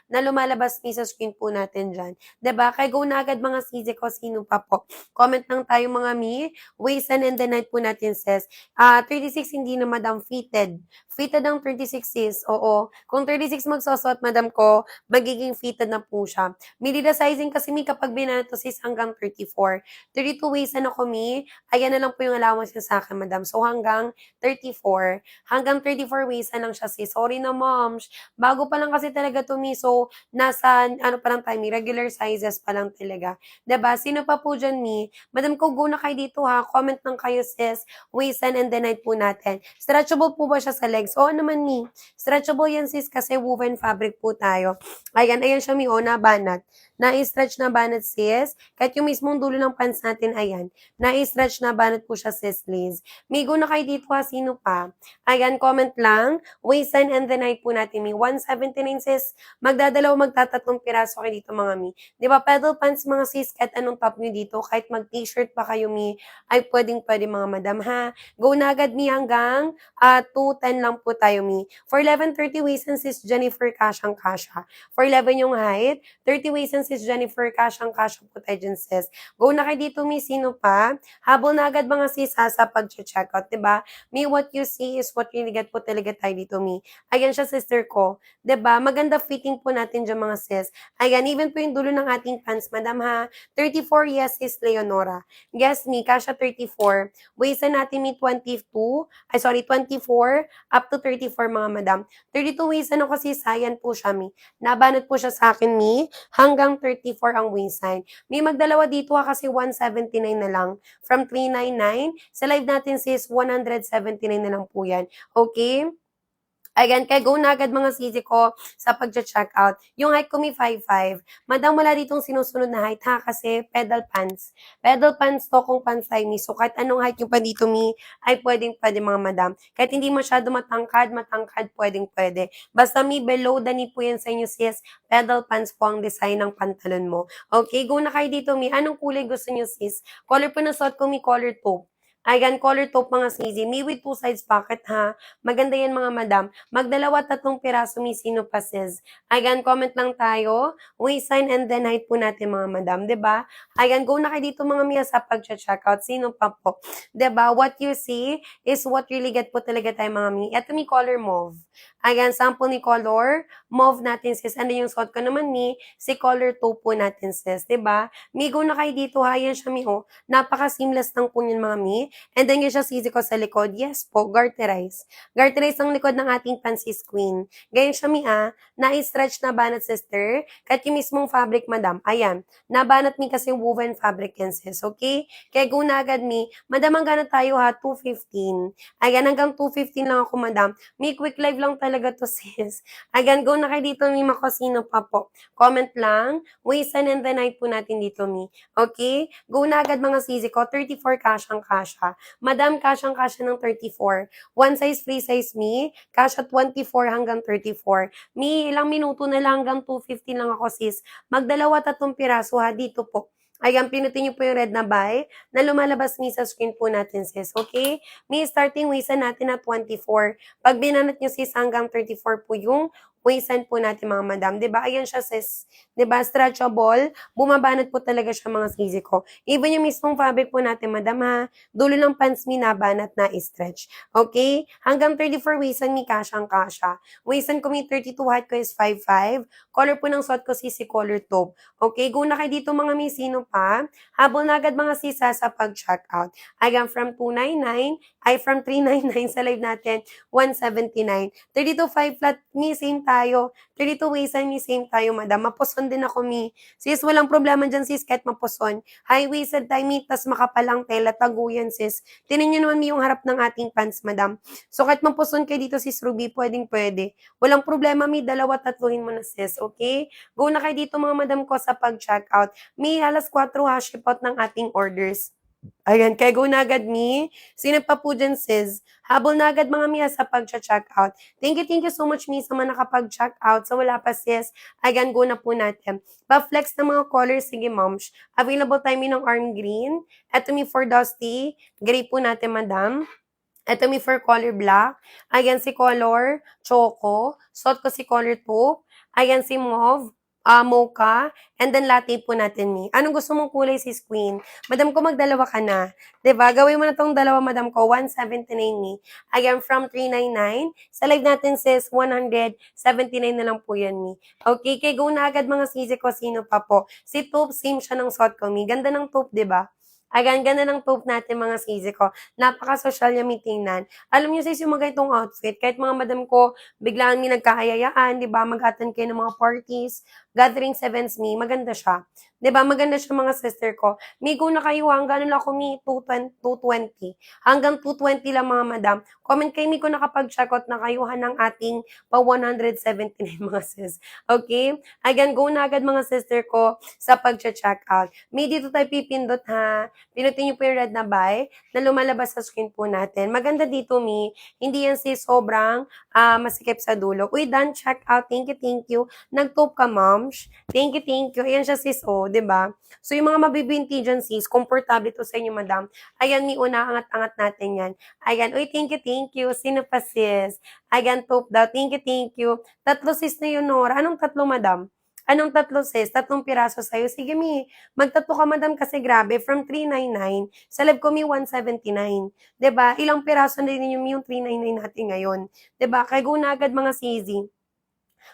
na lumalabas mi sa screen po natin dyan. 'Di ba? Kaya go na agad mga sisi ko, sino pa po. Comment lang tayo mga mi. Waist and the night po natin sis. 36 hindi na madam fitted. Fitted ang 36 sis. Oo. Kung 36 magsusot madam ko, magiging fitted na po siya. Medida sizing kasi mi kapag binato sis hanggang 34. 32 waist na ako mi. Ayan na lang po yung allowance niya sa akin madam. So hanggang 34. Hanggang 34 waist na lang siya sis. Sorry na moms. Bago pa lang kasi talaga to mi. So nasa ano pa lang tayo mi. Regular sizes pa lang talaga. 'Di ba? Sino pa po dyan mi? Madam ko go na kayo dito ha. Comment lang kayo sis. Waist and the night po natin. Stretchable po ba siya sa legs? Oo naman mi. Stretchable yan sis kasi woven fabric po tayo. Ayan, ayan siya mi. O, nabanat. Na-stretch na banat sis. Kahit yung mismong dulo ng pants natin, ayan. Na-stretch na banat po siya sis Liz. Migo na kayo dito ha. Sino pa? Ayan, comment lang. Waist and the night po natin mi. 179 sis. Magdadalaw magtatatlong piraso kayo dito mga mi. Di ba pedal pants mga sis kahit anong top nyo dito. Kahit mag t-shirt pa kayo mi. Ay pwede mga madam ha. Go na agad mi hanggang 210 lang po tayo mi. For 11:30 waist and sis Jennifer kasyang kasya. For 11 yung height. 30 waist and sis Jennifer kasyang kasya po tayo dyan sis. Go na kayo dito mi. Sino pa? Habol na agad mga sis ha sa pag-check out. Diba? Mi, what you see is what you get po talaga tayo dito mi. Ayan siya sister ko. 'Di ba? Maganda fitting po natin dyan mga sis. Ayan, even po yung dulo ng ating pants, madam ha. 34, yes, is Leonora. Yes, mi, kasha 34. Waist natin mi 24, up to 34 mga madam. 32 waist ano kasi sayan po siya mi. Nabanat po siya sa akin mi, hanggang 34 ang waistline. Mi, magdalawa dito ha kasi 179 na lang. From 399, sa live natin sis, 179 na lang po yan. Okay? Ayan, kaya go na agad mga sisi ko sa pag-check out. Yung height ko may 5'5". Madam, wala ditong sinusunod na height ha, kasi pedal pants. Pedal pants to kung pansay mi. So, kahit anong height yung pa dito mi, ay pwede mga madam. Kahit hindi masyado matangkad, pwede. Basta mi, below the knee po yan sa inyo sis. Pedal pants po ang design ng pantalon mo. Okay, go na kayo dito mi. Anong kulay gusto nyo sis? Color po na suot ko mi, color taupe. Ayan, color taupe mga sisi. Me with 2 sides pocket ha. Maganda yan mga madam. Magdalawa tatlong piraso mi sino pa sis. Ayan, comment lang tayo. Waistline and then height po natin mga madam, 'di ba? Ayan, go na kayo dito mga miya sa pag-check out. Sino pa po? 'Di ba? What you see is what really get po talaga tayo mga mi. Ito mi color mauve. Ayan, sample ni color mauve natin sis. Ano yung suot ko naman mi? Si color taupe po natin sis, 'di ba? Mi, go na kayo dito ha. Ayan siya mi oh. Napaka-seamless lang po yun mga mi. And then yung siya sisi ko sa likod. Yes po, garterize. Garterize ang likod ng ating pansis queen. Ganyan siya mi na-stretch na banat sister. Kahit yung mismong fabric madam. Ayan, nabanat mi kasi woven fabric yan sis. Okay? Kaya go na agad mi. Madam, hanggang tayo ha, 2:15. Ayan, hanggang 2:15 lang ako madam. Mi, quick live lang talaga to sis. Ayan, go na kayo dito mi, makosino pa po. Comment lang. Waist and the night po natin dito mi. Okay? Go na agad mga sisi ko. 34 kasyang kasya. Madam, kasyang kasya ng 34. One size, free size me. Kasya 24 hanggang 34. Mi, ilang minuto na lang hanggang 2:15 lang ako sis. Magdalawa tatlong piraso ha dito po. Ayan, pinutin niyo po yung red na buy na lumalabas mi sa screen po natin sis. Okay? Mi, starting waist natin na 24. Pag binanat niyo sis hanggang 34 po yung waistline po natin mga madam. 'Di ba? Ayan siya sis. 'Di ba? Stretchable. Bumabanat po talaga siya mga sisi ko. Even yung mismong fabric po natin madam ha. Dulo ng pants mi nabanat na stretch. Okay? Hanggang 34 waistline mi kasyang kasya. Waistline ko mi 32, height ko is 5'5". Color po ng suot ko si color taupe. Okay? Go na kayo dito mga mi. Sino pa? Habol na agad mga sisa sa pag-check out. Ayan, from 299, ay from 399 sa live natin, 179. 32 5 flat mi, same tayo. 32 waistline mi, same tayo madam. Mapuson din ako mi. Sis, walang problema dyan sis, kahit mapuson. High-waisted tayo mi, tas makapalang tela, taguyan sis. Tinan nyo naman mi yung harap ng ating pants madam. So kahit mapuson kayo dito sis Ruby, pwede. Walang problema mi, dalawa tatluhin mo na sis, okay? Go na kayo dito mga madam ko sa pag-check out. Mi, alas 4 ha, ship out ng ating orders. Ayan, kaya go na agad mi. Sino pa po dyan sis? Habol na agad mga miya sa pag-check out. Thank you so much mi sa mga nakapag-check out. Sa wala pa sis, ayan, go na po natin. Pa-flex ng mga colors, sige moms. Available tayo mi ng arm green. Ito mi for dusty. Gray po natin madam. Ito mi for color black. Ayan si color choco. Suot ko si color taupe. Ayan si mauve, mocha, and then latte po natin, Mi. Anong gusto mong kulay, sis queen? Madam ko, magdalawa ka na. 'Di ba? Gawin mo na 'tong dalawa, madam ko, 179, Mi. Ayan, from 399. Sa live natin, sis, 179 na lang po yan, Mi. Okay, kay go na agad mga sisi ko. Sino pa po? Si taupe, same siya ng suot ko, Mi. Ganda ng taupe, 'di ba? Ayan, ganda ng taupe natin mga sisi ko. Napaka-social niya, Mi, tingnan. Alam niyo, sis, yung mga itong outfit, kahit mga madam ko, biglaan may nagkakayayaan, 'di ba? Mag-attend kayo ng mga parties, gatherings, events, Mi, maganda siya. 'Di ba? Maganda siya mga sister ko. Mi, go na kayo hanggang lang ako, Mi, 220. Hanggang 220 lang mga madam. Comment kayo, Mi, kung nakapag-check out na kayo ng ating pa 179 mga sis. Okay? Again, go na agad mga sister ko sa pag-check out. Mi, dito tayo pipindot ha. Pinutin niyo po yung red na buy na lumalabas sa screen po natin. Maganda dito, Mi. Hindi yan sis sobrang masikip sa dulo. Uy, done check out. Thank you, thank you. Nag-taupe ka, moms. Thank you, thank you. Ayan siya sis, oh, 'di ba? So, yung mga mabibinti dyan sis, komportable to sa inyo, madam. Ayan, Mi, una, angat-angat natin yan. Ayan, uy, thank you, thank you. Sino pa sis? Ayan, taupe daw. Thank you, thank you. Tatlo sis na yun, Nora. Anong tatlo, madam? Anong tatlo sis? Tatlong piraso sa'yo. Sige, Mi. Magtatlo ka, madam, kasi grabe. From 399, sa live ko, Mi, 179. 'Di ba? Ilang piraso na din yung 399 natin ngayon. 'Di ba? Kaya go na agad mga sisi.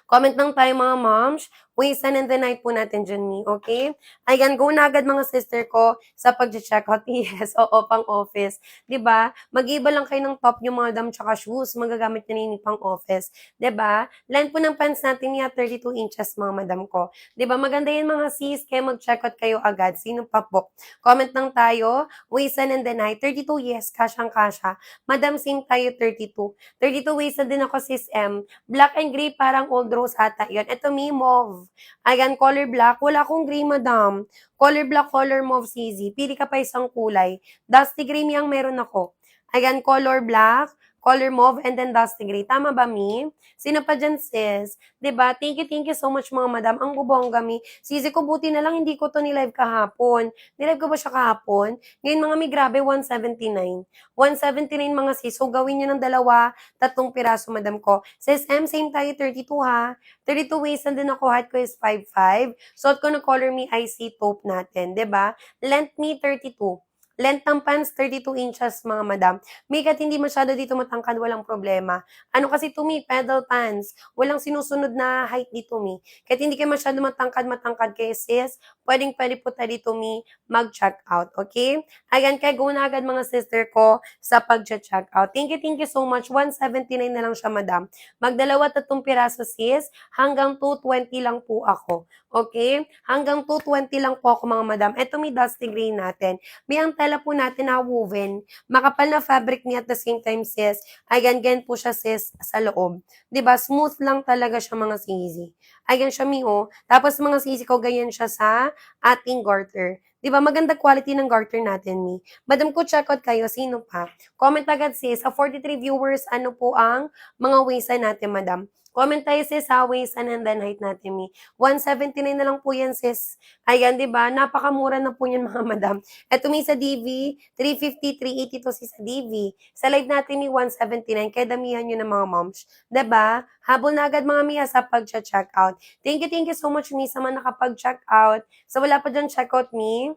Comment lang tayo mga moms. Waste and the night po natin dyan, Mi. Okay? Ayan, go na agad mga sister ko sa pag-check out. Yes, oo, pang office. 'Di ba? Mag-iba lang kayo ng top yung mga dam tsaka shoes. Magagamit nyo na yun pang office. 'Di ba? Length po ng pants natin niya, 32 inches mga madam ko. 'Di ba? Maganda yun mga sis. Kaya mag-check out kayo agad. Sino pa po? Comment lang tayo. Waste and the night. 32, yes, kasyang-kasya. Madam, same tayo, 32. 32 waste na din ako, sis M. Black and gray, parang old rose ata yun. Ito, Mi, mauve. Ayan, color black. Wala akong gray, madam. Color black, color mauve, CZ. Pili ka pa isang kulay. Dusty gray, Mi, ang meron ako. Ayan, color black, color mauve, and then dusty gray. Tama ba, Mi? Sino pa dyan, sis? 'Di ba? Thank you so much, mga madam. Ang bubongga, Mi. CZ ko, buti na lang hindi ko to ni-live kahapon. Ni-live ko ba siya kahapon? Ngayon, mga Mi, grabe, 179. 179, mga sis. So, gawin nyo ng dalawa, tatlong piraso, madam ko. Sis M, same tayo, 32 ha. 32 waist na din ako, height ko is 5'5". Suot ko na color Me IC taupe natin, 'di ba? Length Me 32. Length ng pants, 32 inches, mga madam. Mikat hindi masyado dito matangkad, walang problema. Ano kasi to, Mi, pedal pants. Walang sinusunod na height dito, Mi. Kahit hindi kayo masyado matangkad kay sis, pwede po tayo dito, Mi, mag-check out, okay? Ayan, kaya go na agad mga sister ko sa pag-check out. Thank you so much. 179 na lang siya, madam. Magdalawa tatlong piraso, sis. Hanggang 220 lang po ako. Okay? Hanggang 220 lang po ako, mga madam. Ito, may dusty gray natin. May ang tela po natin na woven. Makapal na fabric niya at the same time, sis. Ayan, ganyan po siya, sis, sa loob. 'Di ba? Smooth lang talaga siya, mga sisi. Ayan siya, Mi, oh. Tapos, mga sisi ko, ganyan siya sa ating garter. 'Di ba? Maganda quality ng garter natin, Mi. Madam ko, check out kayo. Sino pa? Comment agad, sis. Sa 43 viewers, ano po ang mga waistline natin, madam? Comment tayo, sis, sa waistline and then height natin, Mi. 179 na lang po yan, sis. Ayan, 'di ba? Napakamura na po yan, mga madam. Eto, Mi, sa DV, 350, 380 to si sa DV. Sa live natin, Mi, 179. Kaya damihan nyo ng mga moms. 'Di ba? Habol na agad, mga Mia, sa pag-check out. Thank you so much, Mi, sa mga nakapag-check out. So, wala pa dyan check out, Mi.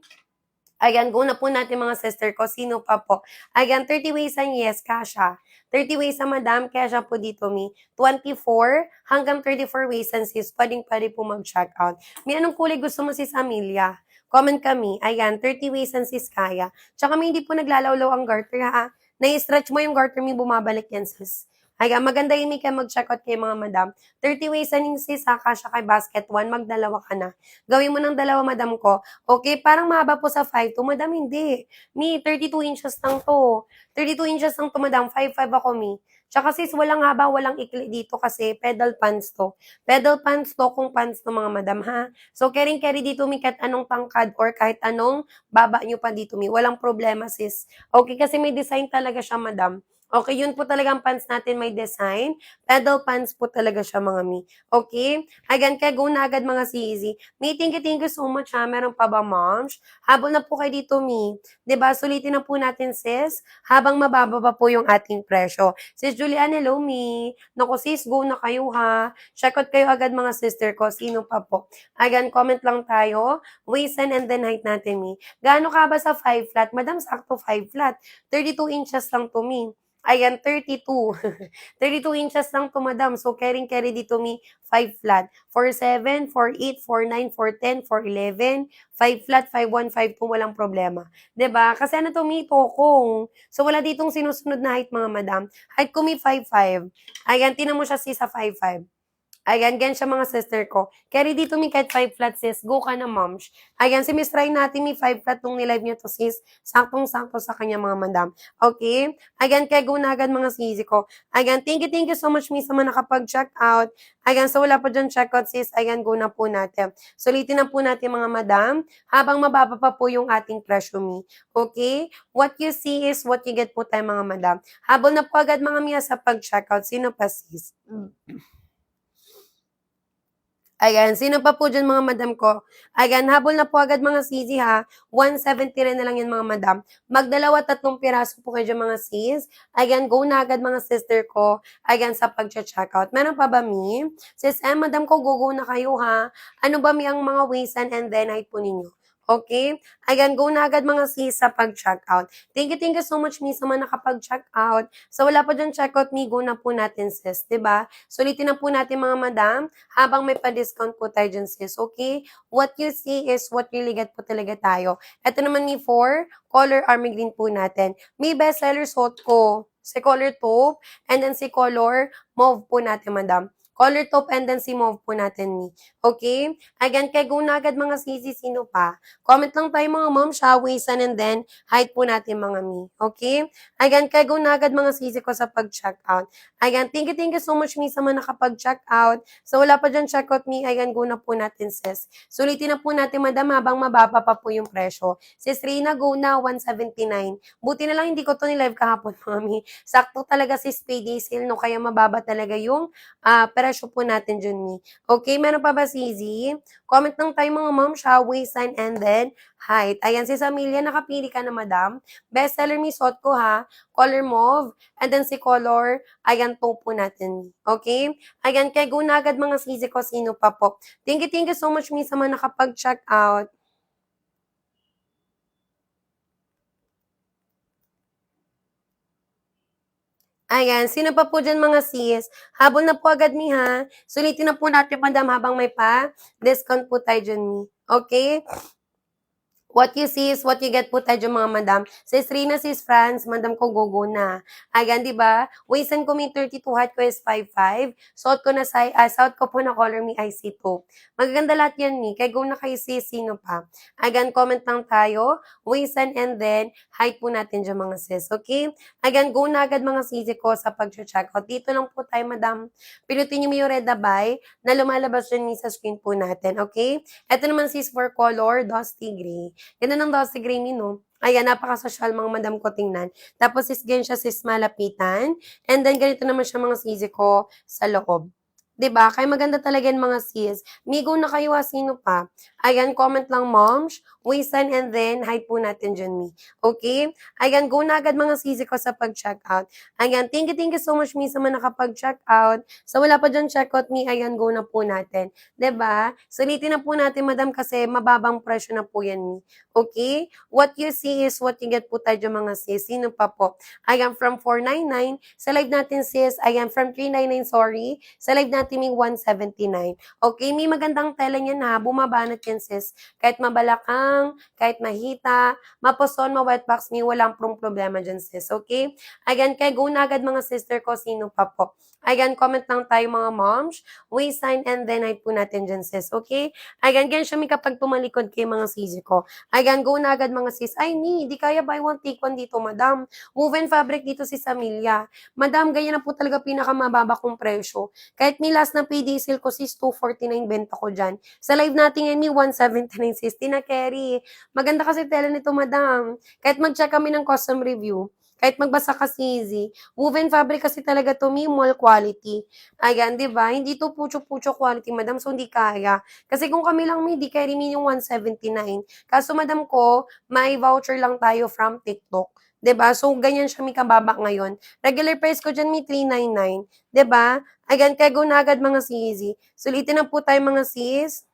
Ayan, go na po natin mga sister ko. Sino pa po? Ayan, 30 ways ang yes, kasha. 30 ways ang madam, kasha po dito, Mi. 24 hanggang 34 ways ang sis. Pwede po mag-check out. Mi, anong kulay gusto mo, sis Amelia? Comment kami. Ayan, 30 ways ang sis kaya. Tsaka Mi, hindi po naglalawlaw ang garter, ha? Nai-stretch mo yung garter, Mi, bumabalik yan, sis. Ayan, maganda yun, Mi, kaya mag-check out kayo, mga madam. 30 ways ang sis, ha? Kasha kay basket 1, magdalawa ka na. Gawin mo ng dalawa, madam ko. Okay, parang mahaba po sa 5'2", madam, hindi. Mi, 32 inches lang to. 32 inches lang to, madam. 5'5" ako, Mi. Tsaka sis, walang haba, walang ikli dito kasi pedal pants to. Pedal pants to kung pants to, mga madam, ha? So, carry dito, Mi, kahit anong tangkad or kahit anong baba nyo pa dito, Mi. Walang problema, sis. Okay, kasi may design talaga siya, madam. Okay, yun po talagang pants natin may design. Pedal pants po talaga siya mga mi. Okay? Again, kaya go na agad mga CZ. Mi, thank you so much ha. Meron pa ba, moms? Habol na po kayo dito, mi. 'Di ba? Sulitin na po natin, sis. Habang mababa pa po yung ating presyo. Sis Julian, hello, mi. Naku, sis, go na kayo ha. Check out kayo agad mga sister ko. Sino pa po? Again, comment lang tayo. Waist and then height natin, mi. Gaano ka ba sa 5 flat? Madam, sakto 5 flat. 32 inches lang to, mi. Ayan, 32. 32 inches lang to, madam. So, carry dito mi 5 flat. 4'7", 4'8", 4'9", 4'10", 4'11", 5 flat, 5'1", 5'2", walang problema. 'Di ba? Kasi ano to mi, tokong. So, wala ditong sinusunod na height, mga madam. Height ko mi 5'5". Ayan, tinan mo siya si sa 5'5". Ayan, ganyan siya mga sister ko. Carry dito mi kahit 5 flat sis. Go ka na, moms. Ayan, si Miss Ryan natin mi 5 flat nung nilive niyo to sis. Saktong-sakto sa kanya mga madam. Okay? Ayan, kaya go na agad mga sisi ko. Ayan, thank you so much mi sa mga nakapag-check out. Ayan, so wala pa dyan check out sis. Ayan, go na po natin. Sulitin na po natin mga madam habang mababa pa po yung ating presyo mi. Okay? What you see is what you get po tayo mga madam. Habol na po agad mga miya sa pag-check out. Sino pa sis? Ayan, sino pa po dyan mga madam ko? Ayan, habol na po agad mga sisi ha. 170 rin na lang yan mga madam. Magdalawa 3 piraso po kayo dyan mga sis. Ayan, go na agad mga sister ko. Ayan, sa pag-checkout. Meron pa ba mi? Sis, madam ko, go na kayo ha. Ano ba mi ang mga waistan and then height po ninyo? Okay? Ayan, go na agad mga sis sa pag-checkout. Thank you so much mi sa mga nakapag-checkout. So, wala pa dyan checkout mi, go na po natin sis, 'di ba? Sulitin na po natin mga madam habang may pa-discount po tayo dyan sis, okay? What you see is what really get po talaga tayo. Ito naman ni 4, color army green po natin. May bestseller suot ko. Si color taupe, and then si color mauve po natin, madam. Color taupe and then si mauve po natin ni. Okay? Again, kaya go na agad mga sisi, sino pa? Comment lang tayo mga ma'am, siya, waistan, and then height po natin mga mi. Okay? Again, kaya go na agad mga sisi ko sa pag-check out. Again, thank you so much mi sa mga nakapag-check out. So, wala pa dyan checkout me. Ayan, go na po natin, sis. Sulitin na po natin, madam, habang mababa pa po yung presyo. Sis Rina, go na, 179. Buti na lang hindi ko to ni-live kahapon, mami. Sakto talaga sis, payday sale, no? Kaya mababa talaga yung presyo po natin dyan, mi. Okay, meron pa ba, Sizi? Comment lang tayo mga ma'am, siya, waistline, and then height. Ayan, sis Amelia, nakapili ka na, madam. Bestseller mi, suot ko, ha? Color mauve, and then si color, ayan, taupe po natin. Okay? Ayan, kaya go na agad mga sisi ko, sino pa po. Thank you so much, mi sa mga nakapag-check out. Ayan, sino pa po dyan mga sis? Habol na po agad mi ha. Sulitin na po natin, madam, habang may pa. Discount po tayo dyan mi. Okay? What you see is what you get po tayo mga madam. Sis Rina, sis France, madam ko gogo na. Ayan, di ba? Waistan ko may 32, height ko is 5'5". Suot ko na suot ko po na color mi IC2. Magaganda lahat yan mi. Kaya go na kayo sis, sino pa? Ayan, comment lang tayo. Waistan and then height po natin dyan mga sis. Okay? Ayan, go na agad mga sisi ko sa pag-check out. Dito lang po tayo madam. Pinutin nyo mo yung red na buy na lumalabas dyan mi sa screen po natin. Okay? Ito naman sis for color, dusty gray. Ganda ng Dulce Grammy, no? Ayan, napaka-social mga madam ko tingnan. Tapos is ganyan siya sis malapitan. And then ganito naman siya mga sisi ko sa loob. 'Di ba? Kaya maganda talaga yan mga sis. Migo na kayo sino pa? Ayan, comment lang moms, waistan, and then height po natin dyan, mi. Okay? Ayan, go na agad mga sisi ko sa pag-check out. Ayan, thank you so much, mi, sa mga nakapag-check out. So, wala pa dyan check out, mi. Ayan, go na po natin. 'Di ba? Sulitin na po natin, madam, kasi mababang presyo na po yan, mi. Okay? What you see is what you get po tayo dyan, mga sis. Sino pa po? Ayan, from 499. Sa live natin, sis. Ayan, from 399, sorry. Sa live natin, may 179. Okay, may magandang tela niyan ha. Bumabanat yan, sis. Kahit mabalakang, kahit mahita, mapuson, ma-wet box, may walang problema dyan, sis. Okay? Ayan, kaya go na agad mga sister ko. Sino pa po? Ayan, comment lang tayo mga moms. Waistline and then height po natin dyan, sis. Okay? Ayan, ganyan siya may kapag tumalikod kay mga sisi ko. Ayan, go na agad mga sis. Ay, di kaya buy one, take one dito, madam. Woven fabric dito si Samilia. Madam, ganyan na po talaga pinakamababa kong presyo. Kahit may last na payday sale ko sis, 249 benta ko dyan. Sa live natin ngayon, may 179 sis. Tina Carry. Maganda kasi tela nito, madam. Kahit mag-check kami ng custom review, Kahit magbasa ka easy. Woven fabric kasi talaga to, mi, mall quality. Ayan, 'di ba? Hindi to pucho-pucho quality, madam, so hindi kaya. Kasi kung kami lang, mi, di carry mi yung 179. Kaso madam ko, may voucher lang tayo from TikTok. 'Di ba? So, ganyan siya mi kababa ngayon. Regular price ko diyan mi 399, 'di ba? Ayan, kaya go na agad mga sisi. Sulitin na po tayo mga sis.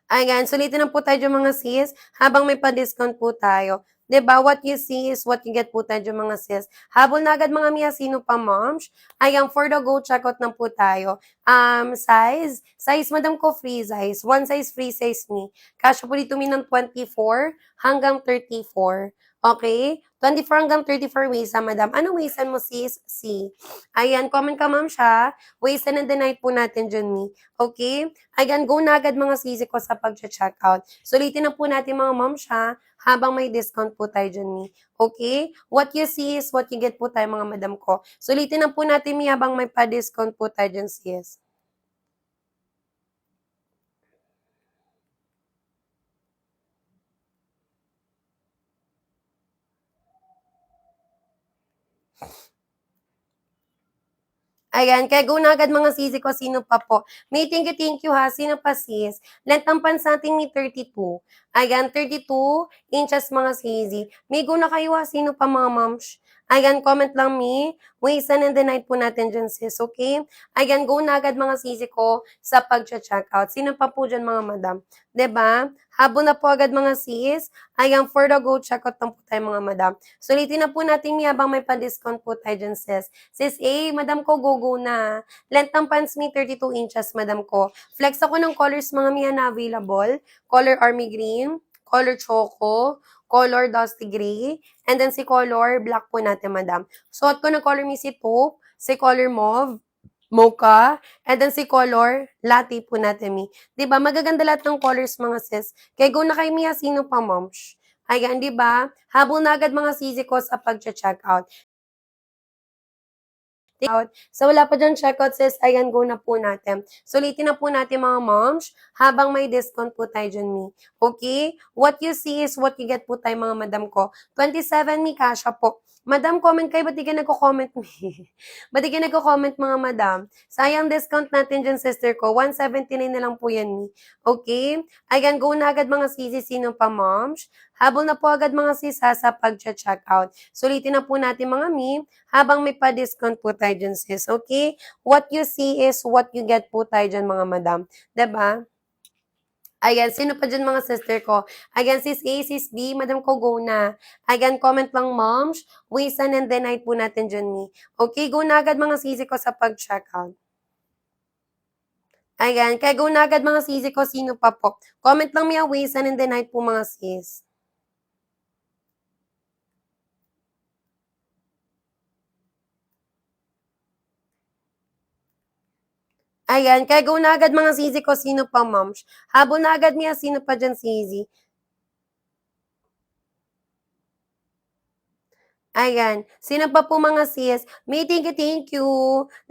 Ayan, sulitin na po tayo diyan mga sis, habang may pa-discount po tayo. 'Di ba, what you see is what you get po tayo diyan mga sis. Habol na agad mga Mia, sino pa moms? Ayan, for the go, checkout na po tayo. Size madam ko free size. One size free size me. Kasya po dito mi ng 24 hanggang 34. Okay? 24 hanggang 34 waist, madam. Ano waisan mo sis? C. Ayan, comment ka ma'am siya. Waisan and the night po natin dyan mi. Okay? Ayan, go na agad mga sisi ko sa pag-checkout. Sulitin na po natin mga ma'am siya habang may discount po tayo dyan, mi. Okay? What you see is what you get po tayo mga madam ko. Sulitin na po natin, mi, habang may pa-discount po tayo dyan, sis. Ayan, kaya go na agad mga sisi ko, sino pa po? May thank you ha, sino pa sis? Length ng pants natin may 32. Ayan, 32 inches mga sisi. May go na kayo ha, sino pa mga moms? Ayan, comment lang me. Waist and the night po natin dyan sis, okay? Ayan, go na agad mga sisi ko sa pag-checkout. Sino pa po dyan mga madam? 'Di ba? Habol na po agad mga sis. Ayan, for the go, checkout lang po tayo mga madam. Sulitin na po natin mi habang may pa-discount po tayo dyan sis. Sis A, madam ko, go na. Length ng pants me, 32 inches, madam ko. Flex ako ng colors mga miya na available. Color army green, color choco, color dusty gray, and then si color black po natin, madam. Suot ko ng color mi si taupe, si color mauve, mocha, and then si color latte po natin, mi. 'Di ba? Magaganda lahat ng colors mga sis. Kaya go na kay Mia, sino pa, moms? Ayan, 'di ba? Habol na agad mga sisi ko sa pag-check out. So, wala pa dyan checkout, sis. Ayan, go na po natin. Sulitin na po natin mga moms habang may discount po tayo dyan, mi. Okay? What you see is what you get po tayo, mga madam ko. 27, mi, kasha po. Madam, comment kayo. Ba't di ka nagko-comment, mi? Ba't di ka nagko-comment, mga madam? Sayang discount natin dyan, sister ko. 179 na lang po yan, mi. Okay? Ayan, go na agad mga sisi. Sino pa, moms? Habol na po agad mga sisa sa pag-check out. Sulitin na po natin mga mi habang may pa-discount po tayo dyan, sis. Okay? What you see is what you get po tayo dyan, mga madam. 'Di ba? Ayan, sino pa dyan mga sister ko? Ayan, sis A, sis B, madam ko, go na. Ayan, comment lang, moms. Wisan and the night po natin dyan, ni. Okay, go na agad mga sisi ko sa pag-check out. Ayan, kaya go na agad mga sisi ko, sino pa po? Comment lang miya, wisan and the night po mga sis. Ayan, kaya go na agad mga sisi ko, sino pa, moms? Habol na agad niya, sino pa dyan, sisi? Ayan. Sino pa po mga sis? May thank you.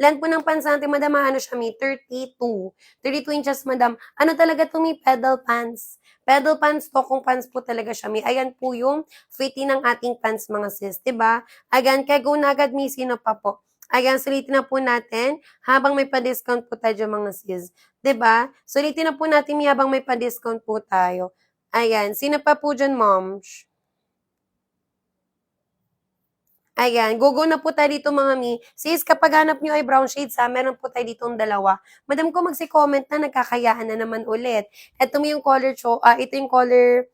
Length po ng pants natin, madam, ano siya, may 32. 32 inches, madam. Ano talaga to, may pedal pants. Pedal pants to, kung pants po talaga siya, may. Ayan po yung fitting ng ating pants, mga sis. 'Di ba? Ayan, kaya go na agad, may sino pa po. Ayan, sulitin na po natin habang may pa-discount po tayo dyan, mga sis. 'Di ba? Sulitin na po natin may habang may pa-discount po tayo. Ayan, sino pa po dyan, moms? Ayan, go na po tayo dito mga mi. Sis, kapag hanap nyo ay brown shades ha, meron po tayo ditong dalawa. Madam ko magsi-comment na, nagkakayaan na naman ulit. Ito mo yung color, ito yung color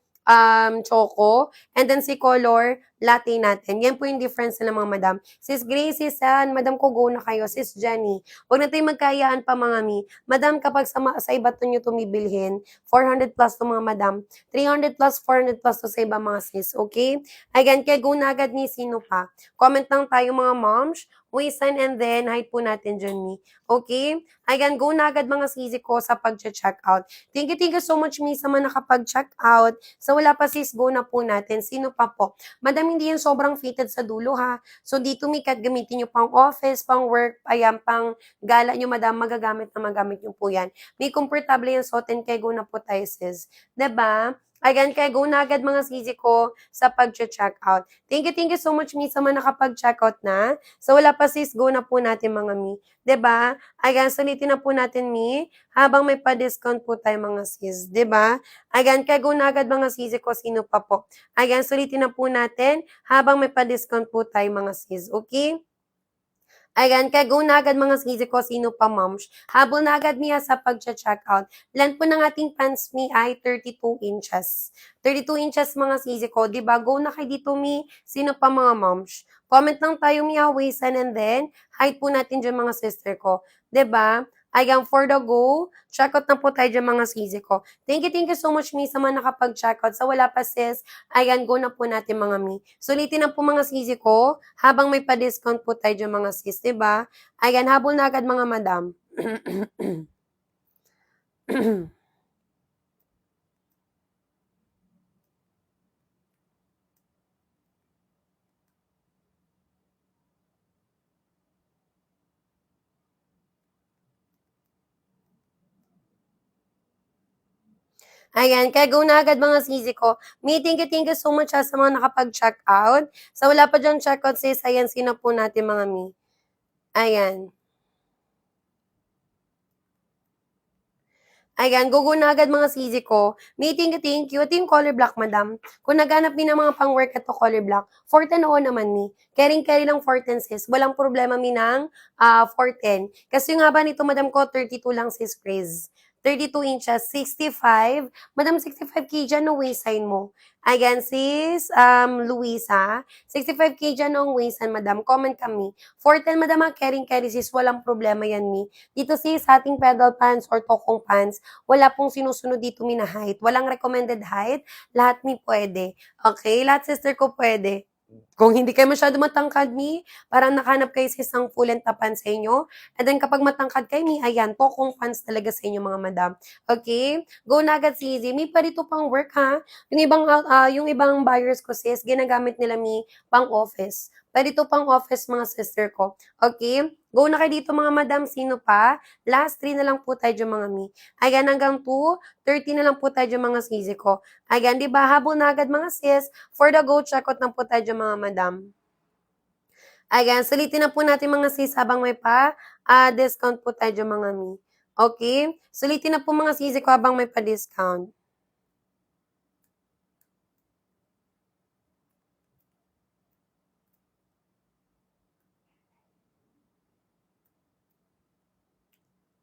choco, and then si color latte natin. Yan po yung difference na mga madam. Sis Grace, sis Ann, madam ko, go na kayo. Sis Jenny, huwag na tayong magkayaan pa mga mi. Madam, kapag sa iba to nyo tumibilhin, 400 plus to mga madam, 300 plus, 400 plus to sa iba mga sis, okay? Again, kaya go na agad ni sino pa. Comment lang tayo mga moms, wisan, and then height po natin dyan, mi. Okay? Again, go na agad mga sisi ko sa pag-check out. Thank you so much, mi, sa mga nakapag-check out. So, wala pa sis, go na po natin. Sino pa po? Madam, hindi yan sobrang fitted sa dulo, ha? So, dito, mi, kat gamitin nyo pang office, pang work, ayan, pang gala nyo, madam, magamit nyo po yan. May komportable yan, so, 10K, go na po tayo, sis. 'Di ba? Ayan, kaya go na agad mga sisi ko sa pag-check out. Thank you so much, mi, sa mga nakapag-check out na. So, wala pa sis, go na po natin mga mi. 'Di ba? Ayan, sulitin na po natin, mi, habang may pa-discount po tayo mga sis. 'Di ba? Ayan, kaya go na agad mga sisi ko, sino pa po. Ayan, sulitin na po natin habang may pa-discount po tayo mga sis. Okay? Ayan, kaya go na agad mga sisi ko, sino pa moms. Habol na agad niya sa pag-check out. Length po ng ating pants mi ay 32 inches. 32 inches mga sisi ko, di ba? Go na kayo dito mi, sino pa mga moms. Comment lang tayo mi waistan and then height po natin dyan mga sister ko. Di ba? Ayan, for the go, check out na po tayo dyan mga sisi ko. Thank you so much mi sa mga nakapag-check out. Sa wala pa sis, ayan, go na po natin mga mi. Sulitin na po mga sisi ko habang may pa-discount po tayo dyan mga sis, diba? Ayan, habol na agad mga madam. Ayan, kaya go na agad mga sisi ko. Mi, thank you so much sa mga nakapag-check out. Sa wala pa dyan check out sis, ayan, sino po natin mga mi. Ayan. Ayan, go na agad mga sisi ko. Mi, thank you. Ito yung color black, madam. Kung naghanap din ng mga pang-work ito color black, 410 oo naman, mi. Carry lang 410 sis. Walang problema, mi, ng 410. Kasi yung haba nito, madam ko, 32 lang sis, Chris. 32 inches, 65. Madam, 65 kg no waistline mo. Ayan, sis, Luisa. 65 kg no waistline, madam. Comment kami. 410, madam, carry sis. Walang problema yan, mi. Dito sis, sa ating pedal pants or tokong pants, wala pong sinusunod dito mi na height. Walang recommended height. Lahat mi pwede. Okay? Lahat sister ko pwede. Kung hindi kayo masyado matangkad, mi, parang nakahanap kayo sa isang full and tapan sa inyo. And then kapag matangkad kayo, mi, ayan, tokong pants talaga sa inyo mga madam. Okay? Go na agad si Easy. Mi, pa dito pang work ha. Yung ibang buyers ko sis, ginagamit nila mi pang office. Pa dito pang office mga sister ko. Okay? Go na kayo dito mga madam. Sino pa? Last 3 na lang po tayo dyan mga mi. Ayan, hanggang 2:30 na lang po tayo dyan mga sisi ko. Ayan, di ba? Habol na agad mga sis. For the go, check out na po tayo dyan mga madam. Ayan, sulitin na po natin mga sis habang may discount po tayo dyan mga mi. Okay? Sulitin na po mga sisi ko habang may pa-discount.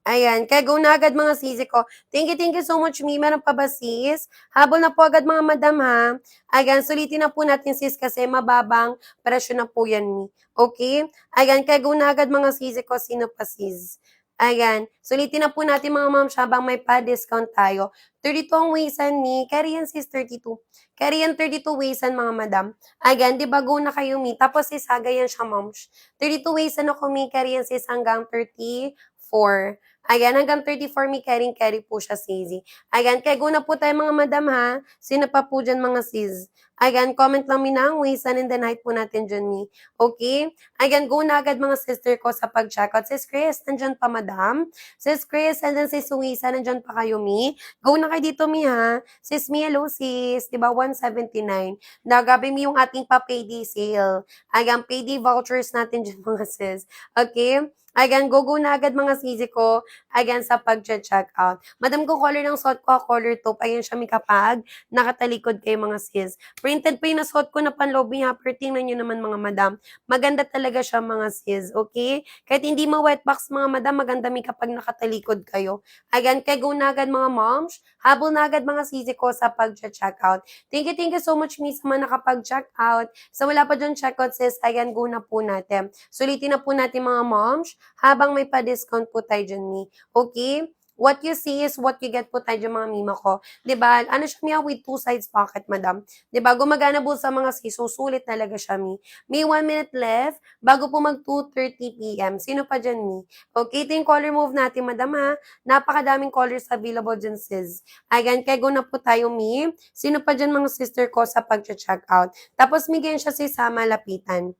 Ayan, kaya go na agad mga sisi ko. Thank you so much, mi. Meron pa ba sis? Habol na po agad mga madam ha. Ayan, sulitin na po natin sis kasi mababang presyo na po yan, mi. Okay? Ayan, kaya go na agad mga sisi ko. Sino pa sis? Ayan, sulitin na po natin mga ma'am habang may pa-discount tayo. 32 ang waistan, mi. Carry yan sis, 32. Carry yan 32 waistan mga madam. Ayan, di ba go na kayo, mi. Tapos sis, yan siya, ma'am. 32 waistan ako, mi. Carry yan sis hanggang 34. Ayan, hanggang 34 mi carry po siya, sis. Ayan, kaya go na po tayo mga madam ha. Sino pa po dyan mga sis? Ayan, comment lang mi na ang waistan and then height po natin dyan mi. Okay? Ayan, go na agad mga sister ko sa pag-checkout. Sis Chris, nandyan pa madam. Sis Chris, and then sis Luisa, nandyan pa kayo mi. Go na kayo dito mi ha. Sis mi, hello sis. Diba, 179. Nagabi mi yung ating pa-payday sale. Ayan, payday vouchers natin dyan mga sis. Okay? Ayan, go na agad mga sisi ko. Ayan, sa pag-check out. Madam ko, color ng suot ko, color taupe. Ayan siya, may kapag nakatalikod kayo mga sis. Printed pa yung nasuot ko na panloob niya. Pero tingnan nyo naman mga madam. Maganda talaga siya mga sis. Okay? Kahit hindi ma-wet box mga madam, maganda mi kapag nakatalikod kayo. Ayan, kaya go na agad mga moms. Habol na agad mga sisi ko sa pag-check out. Thank you so much, miss, mga nakapag-check out. Sa wala pa dyan check out sis, ayan, go na po natin. Sulitin na po natin mga moms habang may pa-discount po tayo dyan, mi. Okay? What you see is what you get po tayo dyan, mga mima ko. Diba? Ano siya, mi, with 2 sides pocket, madam. Diba? Gumagana po sa mga sis, so sulit talaga siya, mi. May 1 minute left bago po mag 2:30 p.m. Sino pa dyan, mi? Okay, ito yung color move natin, madam, ha? Napakadaming colors available dyan, sis. Ayan, kaya go na po tayo, mi. Sino pa dyan, mga sister ko, sa pag-check out. Tapos, migyan siya sis sa malapitan.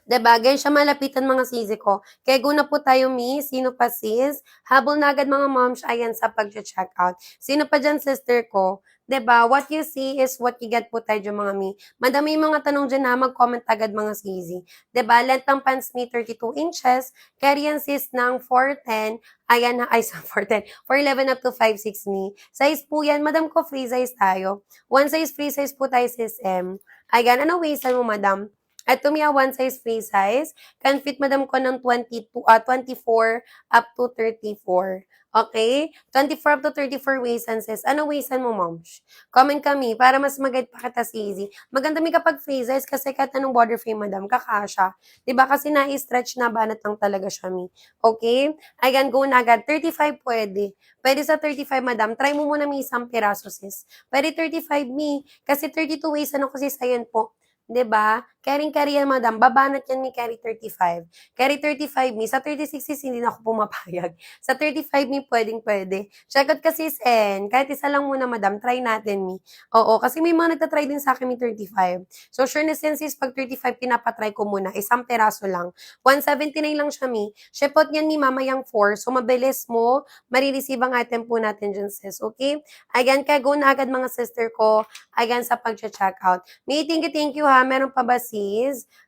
'Diba, ganyan siya malapitan mga sisi ko. Kaya go na po tayo, miss. Sino pa, sis? Habol na agad mga moms, ayan sa pag-check-out. Sino pa dyan, sister ko? 'Diba, what you see is what you get po tayo dyan, mga mi. Madami yung mga tanong dyan na mag-comment agad mga sisi. 'Diba, length ng pants ni 32 inches, carry yan sis ng 4'10", ayan na, ay sa 4'10", 4'11 up to 5'6" ni. Size po yan, madam ko free size tayo. One size free size po tayo sis M. Ayan, ano waist mo madam? Eto Mia, one size free size. Can fit madam ko ng 24 up to 34. Okay? 24 up to 34 waisan sis. Ano waisan mo, moms? Comment kami para mas mag-guide pa kita si easy. Maganda mi kapag free size kasi kahit anong body frame, madam, kakasya. Diba? Kasi na-stretch na banat lang talaga siya, mi. Okay? Ayan, go na agad. 35 pwede. Pwede sa 35, madam. Try mo muna mi isang piraso, sis. Pwede 35, mi. Kasi 32 waisan ako, sis. Ayan po. 'Di ba? Carry yan, madam. Babanat yan mi carry 35. Carry 35 mi. Sa 36 is hindi na ako pumapayag. Sa 35 mi, pwedeng-pwede. Check out kasi N. Kahit isa lang muna, madam. Try natin mi. Oo, kasi may mga nagtatry din sa akin mi 35. So, sure na sense is pag 35, pinapatry ko muna. Isang peraso lang. 179 lang siya mi. Ship out niyan mi mamayang 4. So, mabilis mo. Marireceive ang item po natin dyan, sis. Okay? Ayan, kaya go na agad mga sister ko. Ayan, sa pag-check out. May thank you ha. Meron pa ba sis?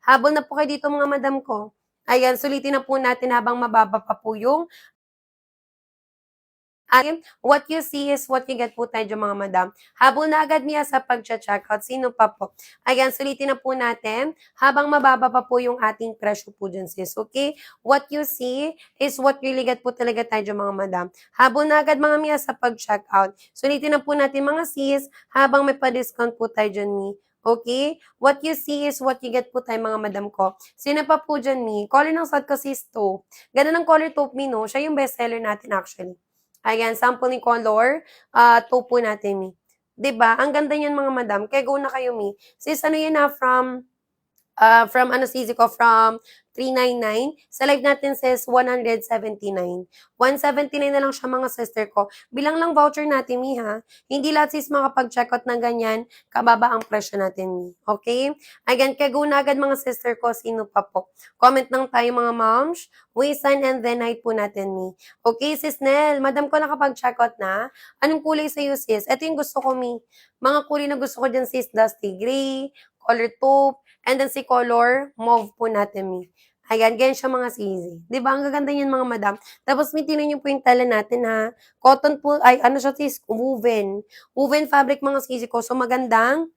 Habol na po kayo dito mga madam ko. Ayan, sulitin na po natin habang mababa pa po yung what you see is what you get po tayo dyan, mga madam. Habol na agad niya sa pag-checkout. Sino pa po? Ayan, sulitin na po natin habang mababa pa po yung ating presyo po dyan, sis. Okay? What you see is what really get po talaga tayo dyan, mga madam. Habol na agad mga miya sa pag-checkout. Sulitin na po natin mga sis habang may pa-discount po tayo dyan, mi. Okay? What you see is what you get po tayo, mga madam ko. Sino pa po dyan, mi? Color ng suot ko, sis, taupe. Ganun ang color taupe, mi, no? Siya yung bestseller natin, actually. Ayan, sample ni color, taupe po natin, mi. 'Di ba? Ang ganda niyan, mga madam. Kaya go na kayo, mi. Sis, ano yan na, from ano sisi ko, from 399. Sa live natin says 179. 179 na lang siya, mga sister ko. Bilang lang voucher natin, mi, ha? Hindi lahat sis makapag-checkout ng ganyan, kababa ang presyo natin, mi. Okay? Again, kaya go na agad mga sister ko, sino pa po. Comment lang tayo, mga moms. Waistline and then height po natin, mi. Okay, sis Nel, madam ko nakapag-checkout na. Anong kulay sa'yo, sis? Ito yung gusto ko, mi. Mga kulay na gusto ko dyan, sis, dusty gray, color taupe, and then si color, mauve po natin, mi. Ayan, ganyan siya mga sisi. Di ba? Ang gaganda niyan, mga madam. Tapos, may tinan niyo po yung tala natin, ha. Cotton po, ay, ano siya, sis? Woven. Woven fabric, mga sisi ko. So, magandang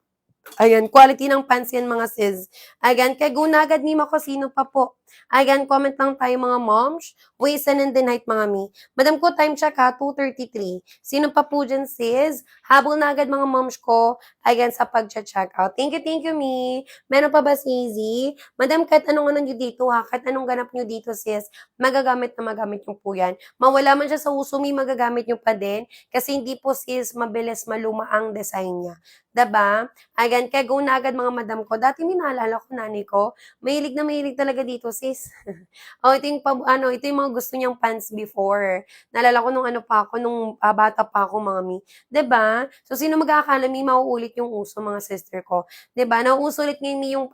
ayan, quality ng pants yan, mga sis. Ayan, kaya go na agad ni Mako, sino pa po. Ayan, comment lang tayo, mga moms. Waist and then height, mga mi. Madam ko, time check ha, 2:33. Sino pa po dyan, sis? Habol na agad, mga moms ko. Ayan, sa pag-check out. Thank you, mi. Meron pa ba, sisi? Madam, kahit anong ano nyo dito, ha? Kahit anong ganap nyo dito, sis, magagamit na magamit nyo po yan. Mawala man siya sa uso, mi, magagamit nyo pa din. Kasi hindi po, sis, mabilis maluma ang design niya. Diba? Ayan, kaya go na agad, mga madam ko. Dati minaalala ko, nanay ko, mahilig na mahilig talaga dito, sis. Oh, ito yung mga gusto niyang pants before. Naalala ko nung ano pa ako, nung bata pa ako, mga mi. 'Di ba? So, sino mag-aakala may mauulit yung uso, mga sister ko? 'Di ba? Nauuso ulit ngayon mi yung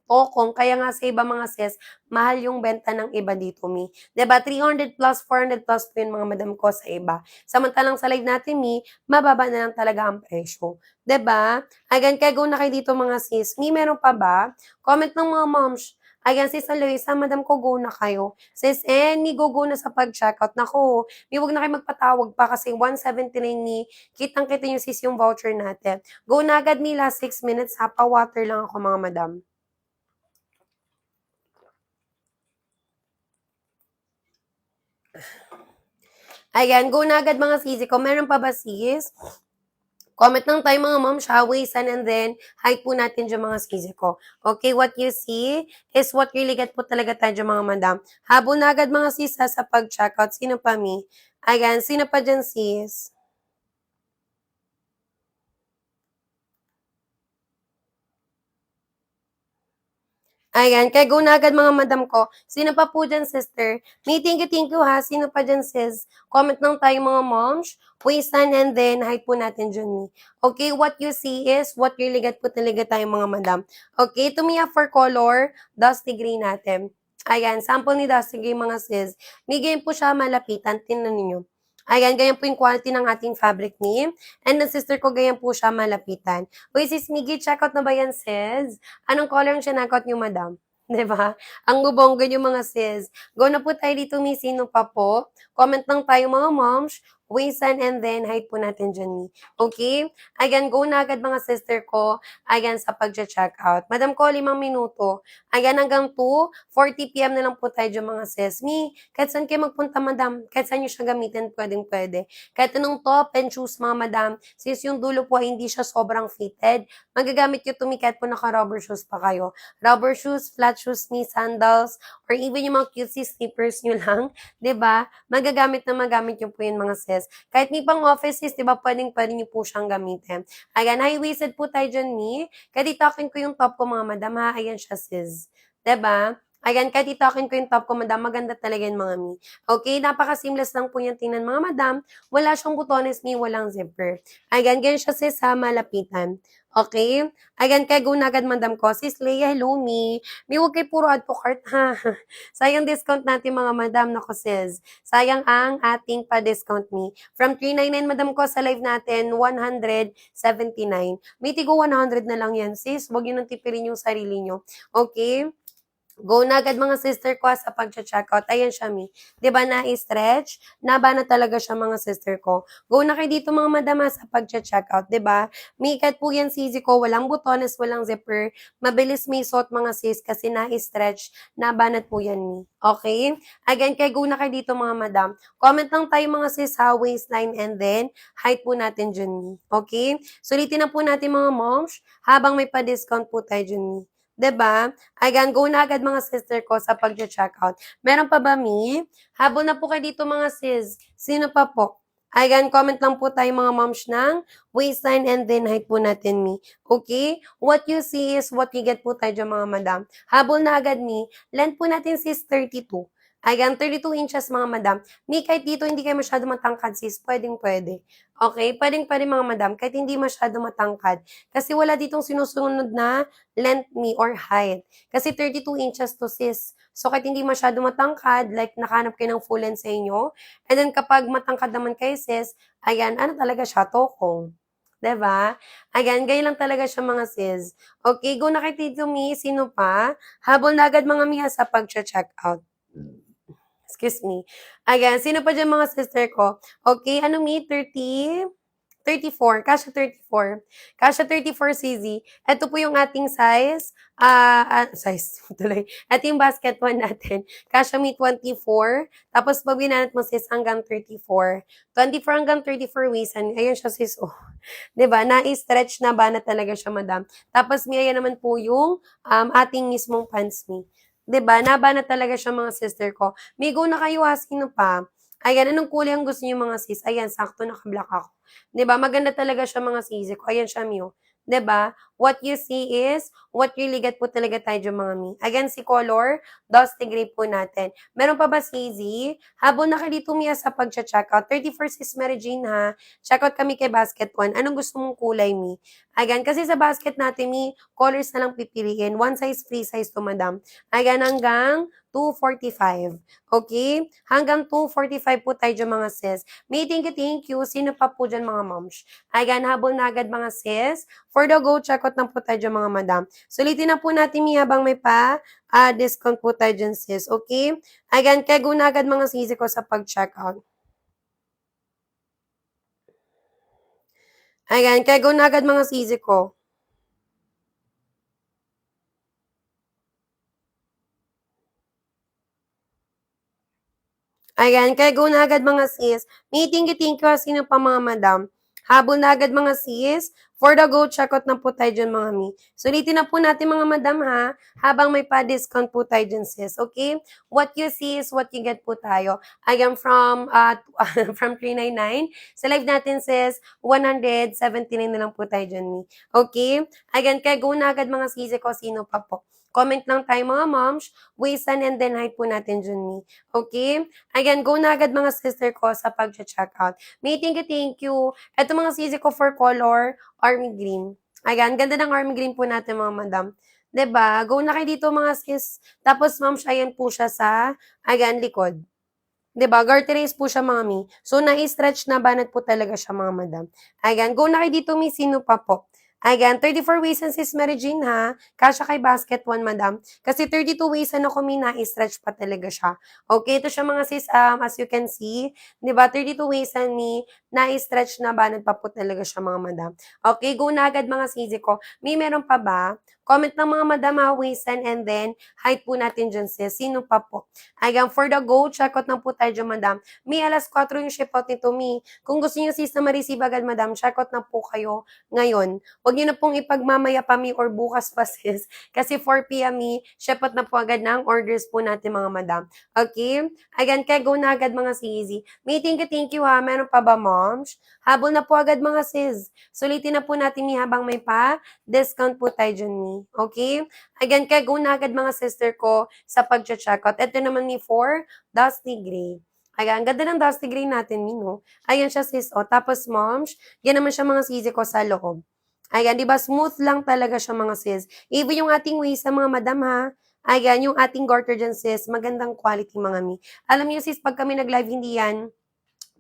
tokong, kaya nga sa iba, mga sis, mahal yung benta ng iba dito, mi. 'Di ba? 300 plus, 400 plus po yun, mga madam ko, sa iba. Samantalang sa live natin, mi, mababa na lang talaga ang presyo. 'Di ba? Ayan, kaya go na kayo dito, mga sis. Mi, meron pa ba? Comment ng mga moms. Ayan, sis Aloysa, madam ko, go na kayo. Sis Annie, go na sa pag-checkout. Naku, mi, wag na kayo magpatawag pa kasi 179 ni, kitang-kita nyo, sis, yung voucher natin. Go na agad, mi, last 6 minutes, ha? Pa-water lang ako, mga madam. Ayan, go na agad, mga sisi ko. Meron pa ba, sis? Comment lang tayo, mga ma'am, siya, waistan, and then height po natin dyan, mga sisi ko. Okay, what you see is what really get po talaga tayo dyan, mga madam. Habol na agad, mga sis, sa pag-checkout. Sino pa, mi? Ayan, sino pa dyan, sis? Ayan, kaya go na agad mga madam ko. Sino pa po dyan, sister? May thank you ha. Sino pa dyan, sis? Comment lang tayo mga moms. Waistline and then height po natin dyan, me. Okay, what you see is what really got po talaga tayo mga madam. Okay, tumia for color, dusty gray natin. Ayan, sample ni dusty gray mga sis. May game po siya malapitan. Tingnan ninyo. Ayan, ganyan po yung quality ng ating fabric ni. And the sister ko, ganyan po siya malapitan. Uy, sis Miggy, check out na ba yan, sis? Anong color yung sinakot niyo, madam? 'Di ba? Ang bubongga niyo mga sis. Go na po tayo dito, may sino pa po. Comment lang tayo mga moms, waistline and then height po natin dyan, ni. Okay? Ayan, go na agad mga sister ko. Ayan, sa pag-check out. Madam ko, 5 minuto. Ayan, hanggang 2:40 PM na lang po tayo dyan mga sis. Mi, kahit saan kayo magpunta, madam, kahit saan nyo siya gamitin, pwedeng-pwede. Kahit anong top and shoes, mga madam, sis yung dulo po ay hindi siya sobrang fitted. Magagamit nyo tumikat po naka-rubber shoes pa kayo. Rubber shoes, flat shoes, knee sandals, or even yung mga cutesy slippers nyo lang, 'di ba? Magagamit na magamit nyo po yun mga sis. Kahit may pang offices, 'di ba, pwedeng nyo po siyang gamitin. Ayan, high-waisted po tayo dyan, ni. Kaditakin ko yung top ko mga madam, ha? Ayan siya, sis. 'Di ba? Ayan, kaditakin ko yung top ko, madam. Maganda talaga yun, mga mi. Okay, napaka-seamless lang po yan tingnan, mga madam. Wala siyang butones, ni walang zipper. Ayan, ganyan siya, sis, sa malapitan. Okay? Ayan, kaya go na agad, madam ko. Sis Leia, hello, me. May huwag kayo puro add to cart, ha? Sayang discount natin, mga madam. Nako, sis. Sayang ang ating pa-discount, me. From 399, madam ko, sa live natin, 179. May tigo 100 na lang yan, sis. Huwag yun nang tipirin yung sarili nyo. Okay? Go na agad mga sister ko sa pag-checkout. Ayan siya, mi. 'Di ba na-stretch? Naba na talaga siya mga sister ko. Go na kayo dito mga madama sa pag-checkout, 'di ba? Mikat po yan sisi ko, walang butones, walang zipper. Mabilis may suot mga sis kasi na-stretch. Nabanat po yan, mi. Okay? Again, kaya go na kayo dito mga madam. Comment lang tayo mga sis sa waistline and then height po natin dyan, mi. Okay? Sulitin na po natin mga moms habang may pa-discount po tayo dyan, mi. 'Di ba? Ayan, go na agad mga sister ko sa pag-checkout. Meron pa ba, mi? Habol na po kayo dito mga sis. Sino pa po? Ayan, comment lang po tayo mga moms ng waistline and then height po natin, mi. Okay? What you see is what you get po tayo dyan, mga madam. Habol na agad, mi. Length po natin sis 32. Ayan, 32 inches mga madam. Mi, kahit dito hindi kayo masyado matangkad sis, pwedeng-pwede. Okay? Pwedeng-pwede mga madam, kahit hindi masyado matangkad. Kasi wala ditong sinusunod na length me or height. Kasi 32 inches to sis. So, kahit hindi masyado matangkad, like nakahanap kayo ng full length sa inyo, and then kapag matangkad naman kayo sis, ayan, ano talaga siya, tokong. 'Di ba? Ayan, ganyan lang talaga siya mga sis. Okay, go na kay Tito Mi. Sino pa? Habol na agad mga miha sa pag-check out. Excuse me. Ayan, sino pa dyan mga sister ko? Okay, ano mi? 34. Kasha 34. Kasha 34 CZ. Ito po yung ating size. Size tuloy. Ito yung basket one natin. Kasha may 24. Tapos pag binanat mo sis hanggang 34. 24 hanggang 34 waistan. Ayan siya sis. Oh. 'Di ba? Na-stretch na ba na talaga siya, madam. Tapos may ayan naman po yung ating mismong pants me. 'Di ba? Naba na talaga siya mga sister ko. May go na kayo ha. Sino pa? Ayan, anong kulay ang gusto niyo mga sis? Ayan, sakto naka-black ako. 'Di ba? Maganda talaga siya mga sisi ko. Ayan siya, Mio. 'Di ba? What you see is what you really get po talaga tayo dyan, mga mi. Again, si color, dusty gray po natin. Meron pa ba sisi? Habol na kayo dito, Mia, sa pag-checkout. 31st is Mary Jane, ha? Checkout kami kay Basket One. Anong gusto mong kulay, mi? Again, kasi sa basket natin, mi, colors na lang pipiliin. One size, free size to, madam. Again, hanggang 245. Okay? Hanggang 245 po tayo dyan, mga sis. May thank you. Sino pa po dyan, mga moms? Ayan, habol na agad mga sis. For the go, check out lang po tayo dyan, mga madam. Sulitin na po natin mi habang may discount po tayo dyan, sis. Okay? Ayan, kaya go na agad mga sisi ko sa pag-check out. Ayan, kaya go na agad mga sisi ko. Ayan, kaya go na agad mga sis. May thank you sino pa mga madam. Habol na agad mga sis. For the go, check out na po tayo dyan mga mi. Sulitin na po natin mga madam ha, habang may pa-discount po tayo dyan sis, okay? What you see is what you get po tayo. Again, from from 399, sa live natin sis, 179 na lang po tayo dyan mi. Okay? Again, kaya go na agad mga sisi ko, sino pa po. Comment lang tayo mga moms, waist and then height po natin dyan mi. Okay? Again, go na agad mga sister ko sa pag-check out. May thank you. Ito mga sisi ko for color, army green. Ayan, ganda ng army green po natin mga madam. 'Di ba? Go na kayo dito mga sis. Tapos ma'am, ayan po siya sa, ayan, likod. 'Di ba? Garterized po siya mga mi. So, na-stretch na banat po talaga siya mga madam. Ayan, go na kayo dito mi, sino pa po? Ayan, 34 waist and sis Mary Jane ha. Kasha kay basket 1 madam. Kasi 32 waist ako mi, na-stretch pa talaga siya. Okay, ito siya mga sis, as you can see. 'Di ba? 32 waist mi, na-stretch na banat pa po talaga siya mga madam. Okay, go na agad mga sisi ko. May meron pa ba? Comment ng mga madam ha, waist and then height po natin dyan sis. Sino pa po? Ayan, for the go, check out na po tayo dyan madam. Mi, alas 4 yung ship out nito mi. Kung gusto niyo sis na ma-receive agad madam, check out na po kayo ngayon. Huwag niyo na pong ipagmamaya pa mi or bukas pa sis. Kasi 4 p.m. mi, ship out na po agad ng orders po natin mga madam. Okay? Ayan, kaya go na agad mga sisi. May thank you ha. Meron pa ba moms? Habol na po agad mga sis. Sulitin na po natin mi habang may pa. Discount po tayo dyan mi. Okay? Again, kaya go na agad mga sister ko sa pag-checkout. Ito naman ni for Dusty Gray. Ayan, ganda ng Dusty Gray natin, mi, no? Ayan siya, sis. O, tapos, moms, yan naman siya mga sisi ko sa loob. Ayan, di ba? Smooth lang talaga siya mga sis. Even yung ating waist sa mga madam, ha? Ayan, yung ating garter dyan, sis. Magandang quality, mga mi. Alam niyo, sis, pag kami nag-live, hindi yan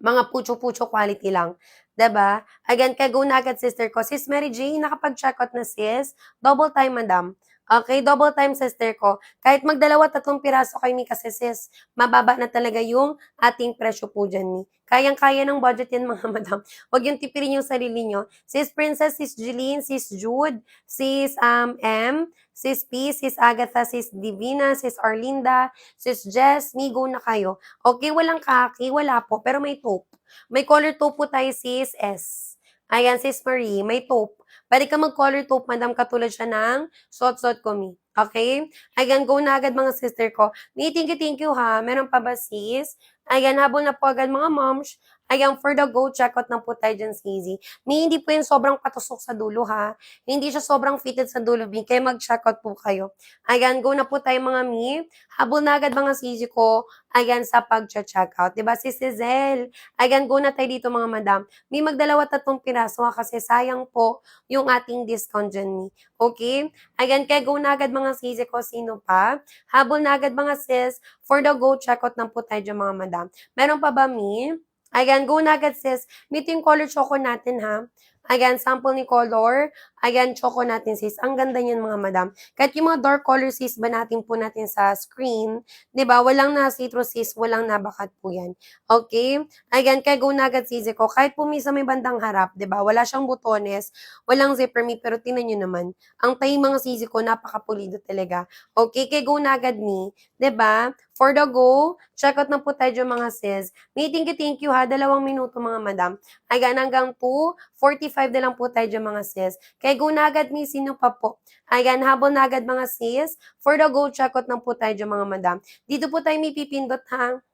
mga pucho-pucho quality lang. 'Di ba? Again, kaya go na agad sister ko. Sis Mary Jane, nakapag-checkout na sis. Double time, madam. Okay, double time sister ko. Kahit magdalawa, 3 piraso kayo mi kasi sis, mababa na talaga yung ating presyo po dyan mi. Kayang-kaya ng budget yan mga madam. Huwag yung tipirin yung sarili nyo. Sis Princess, sis Jeline, sis Jude, sis M, sis P, sis Agatha, sis Divina, sis Arlinda, sis Jess, migo na kayo. Okay, walang kaki, wala po, pero may taupe. May color taupe po tayo, sis S. Ayan, sis Marie, may taupe. Pwede ka mag-color taupe, madam, katulad siya ng suot-suot ko, mi. Okay? Ayan, go na agad mga sister ko. Mi, thank you ha. Meron pa ba, sis? Ayan, habol na po agad mga moms. Ayan, for the go, check out na po tayo dyan, Easy. Mi, hindi po yun sobrang patusok sa dulo, ha? Hindi siya sobrang fitted sa dulo, mi. Kaya mag-check out po kayo. Ayan, go na po tayo mga mi. Habol na agad mga sisi ko. Ayan, sa pag-check out. Diba, si Cizel? Ayan, go na tayo dito mga madam. May magdalawa 3 piraso ha, kasi sayang po yung ating discount dyan, mi. Okay? Ayan, kaya go na agad mga sisi ko. Sino pa? Habol na agad mga sis. For the go, check out na po tayo dyan mga madam. Meron pa ba, mi? Ayan, go na agad sis. Meet yung color choco natin ha. Ayan, sample ni color. Ayan, choco natin sis. Ang ganda niyan mga madam. Kahit yung mga dark color sis ba natin po natin sa screen, 'di ba? Walang na citrus sis, walang nabakat po 'yan. Okay? Ayan, kaya go na agad sis ko. Kahit po sa may bandang harap, 'di ba? Wala siyang butones, walang zipper mi, pero tingnan niyo naman. Ang tayo mga sisi ko, napakapulido talaga. Okay, kaya go na agad ni, 'di ba? For the go, check out na po tayo dyan mga sis. Thank you ha. 2 minuto mga madam. Ayan, hanggang 2:45 na lang po tayo dyan mga sis. Kaya go na agad mi, sino pa po? Ayan, habol na agad mga sis. For the go, check out na po tayo dyan mga madam. Dito po tayo may pipindot ha.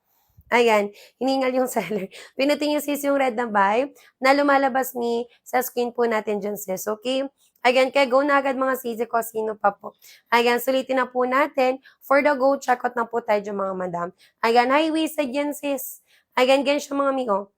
Ayan, hiningal yung seller. Pinutin yung sis yung red na buy na lumalabas ni sa screen po natin dyan sis. Okay? Ayan, kaya go na agad mga sisi ko, sino pa po. Ayan, sulitin na po natin. For the go, check out na po tayo dyan mga madam. Ayan, high-waisted yan sis. Ayan, ganyan siya mga amigo.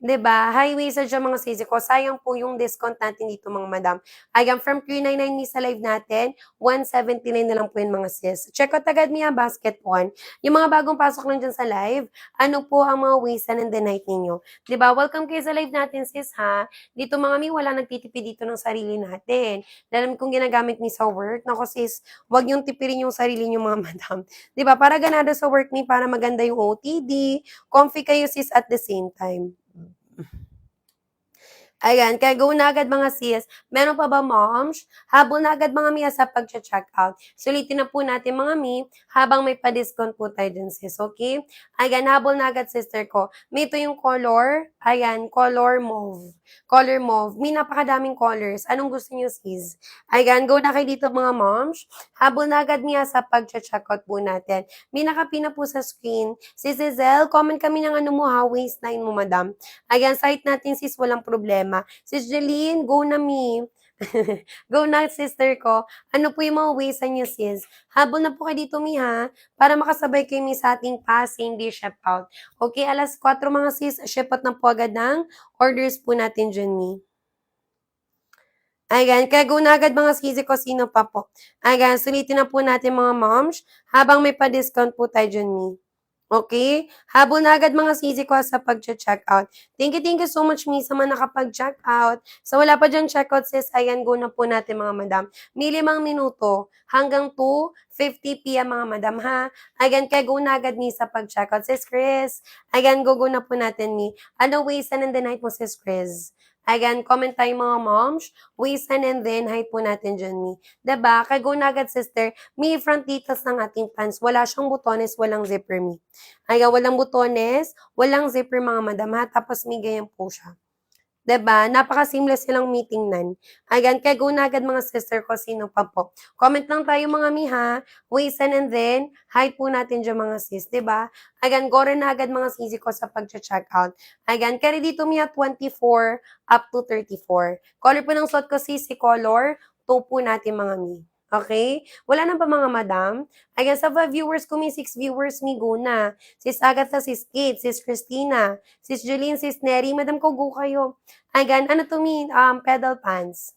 'Di ba? High-waisted siya mga sisi ko. Sayang po yung discount natin dito mga madam. Ayan, from 399 ni sa live natin, 179 na lang po yun mga sis. Check out agad niya, basket 1. Yung mga bagong pasok lang dyan sa live, ano po ang mga waistan and the night ninyo. 'Di ba? Welcome kayo sa live natin sis ha. Dito mga mi, wala nagtitipid dito ng sarili natin. Alam kong ginagamit ni sa work. Nako sis, wag yung tipirin yung sarili niyo mga madam. 'Di ba? Para ganado sa work ni, para maganda yung OTD, comfy kayo sis at the same time. Ayan, kaya go na agad mga sis. Meron pa ba moms? Habol na agad mga mi sa pag-check out. Sulitin na po natin mga mi habang may pa-discount po tayo dun sis, okay? Ayan, habol na agad sister ko. May ito yung color. Ayan, color mauve. Color mauve. May napakadaming colors. Anong gusto niyo sis? Ayan, go na kayo dito mga moms. Habol na agad niya sa pag-check out po natin. May nakapina po sa screen. Si Zizel, comment kami ng ano mo ha, waistline mo madam. Ayan, site natin sis, walang problema. Sis Jeline, go na me. Go na, sister ko. Ano po yung mga ways niyo, sis? Habol na po kayo dito, mi, ha? Para makasabay kayo, mi, sa ating passing day ship out. Okay, alas 4 mga sis, ship out na po agad ng orders po natin dyan, mi. Ayan, kaya go na agad mga sisi ko, sino pa po. Ayan, sulitin na po natin mga moms, habang may pa-discount po tayo dyan, mi. Okay? Habol na agad mga sisi ko sa pag-check out. Thank you so much, mi, sa mga nakapag-check out. So, wala pa dyan checkout, sis. Ayan, go na po natin, mga madam. May 5 minuto hanggang 2:50 p.m., mga madam, ha? Ayan, kaya go na agad, mi, sa pag-check out. Sis Chris, ayan, go na po natin, mi. Ano ways and the night mo, sis Chris? Ayan, comment tayo mga moms. Ways and then height po natin dyan, mi. Diba? Kaya go na agad, sister. Mi, front details ng ating pants. Wala siyang butones, walang zipper, mi. Ayan, walang butones, walang zipper mga madam ha, tapos may ganyan po siya. 'Di ba? Napaka-seamless nilang meeting nan. Ayan, kaya go na agad mga sister ko, sino pa po. Comment lang tayo mga mi ha, waist and then, height po natin dyan mga sis, 'di ba? Ayan, go rin na agad mga sisi ko sa pag-check out. Ayan, carry dito mi 24 up to 34. Color po ng suot ko sisi, color, 2 po natin mga mi. Okay? Wala na ba mga madam? Ayan, sa viewers ko, may 6 viewers, mi go na. Sis Agatha, sis Kate, sis Christina, sis Jeline, sis Neri, madam ko, go kayo. Ayan, ano to mi? Pedal pants.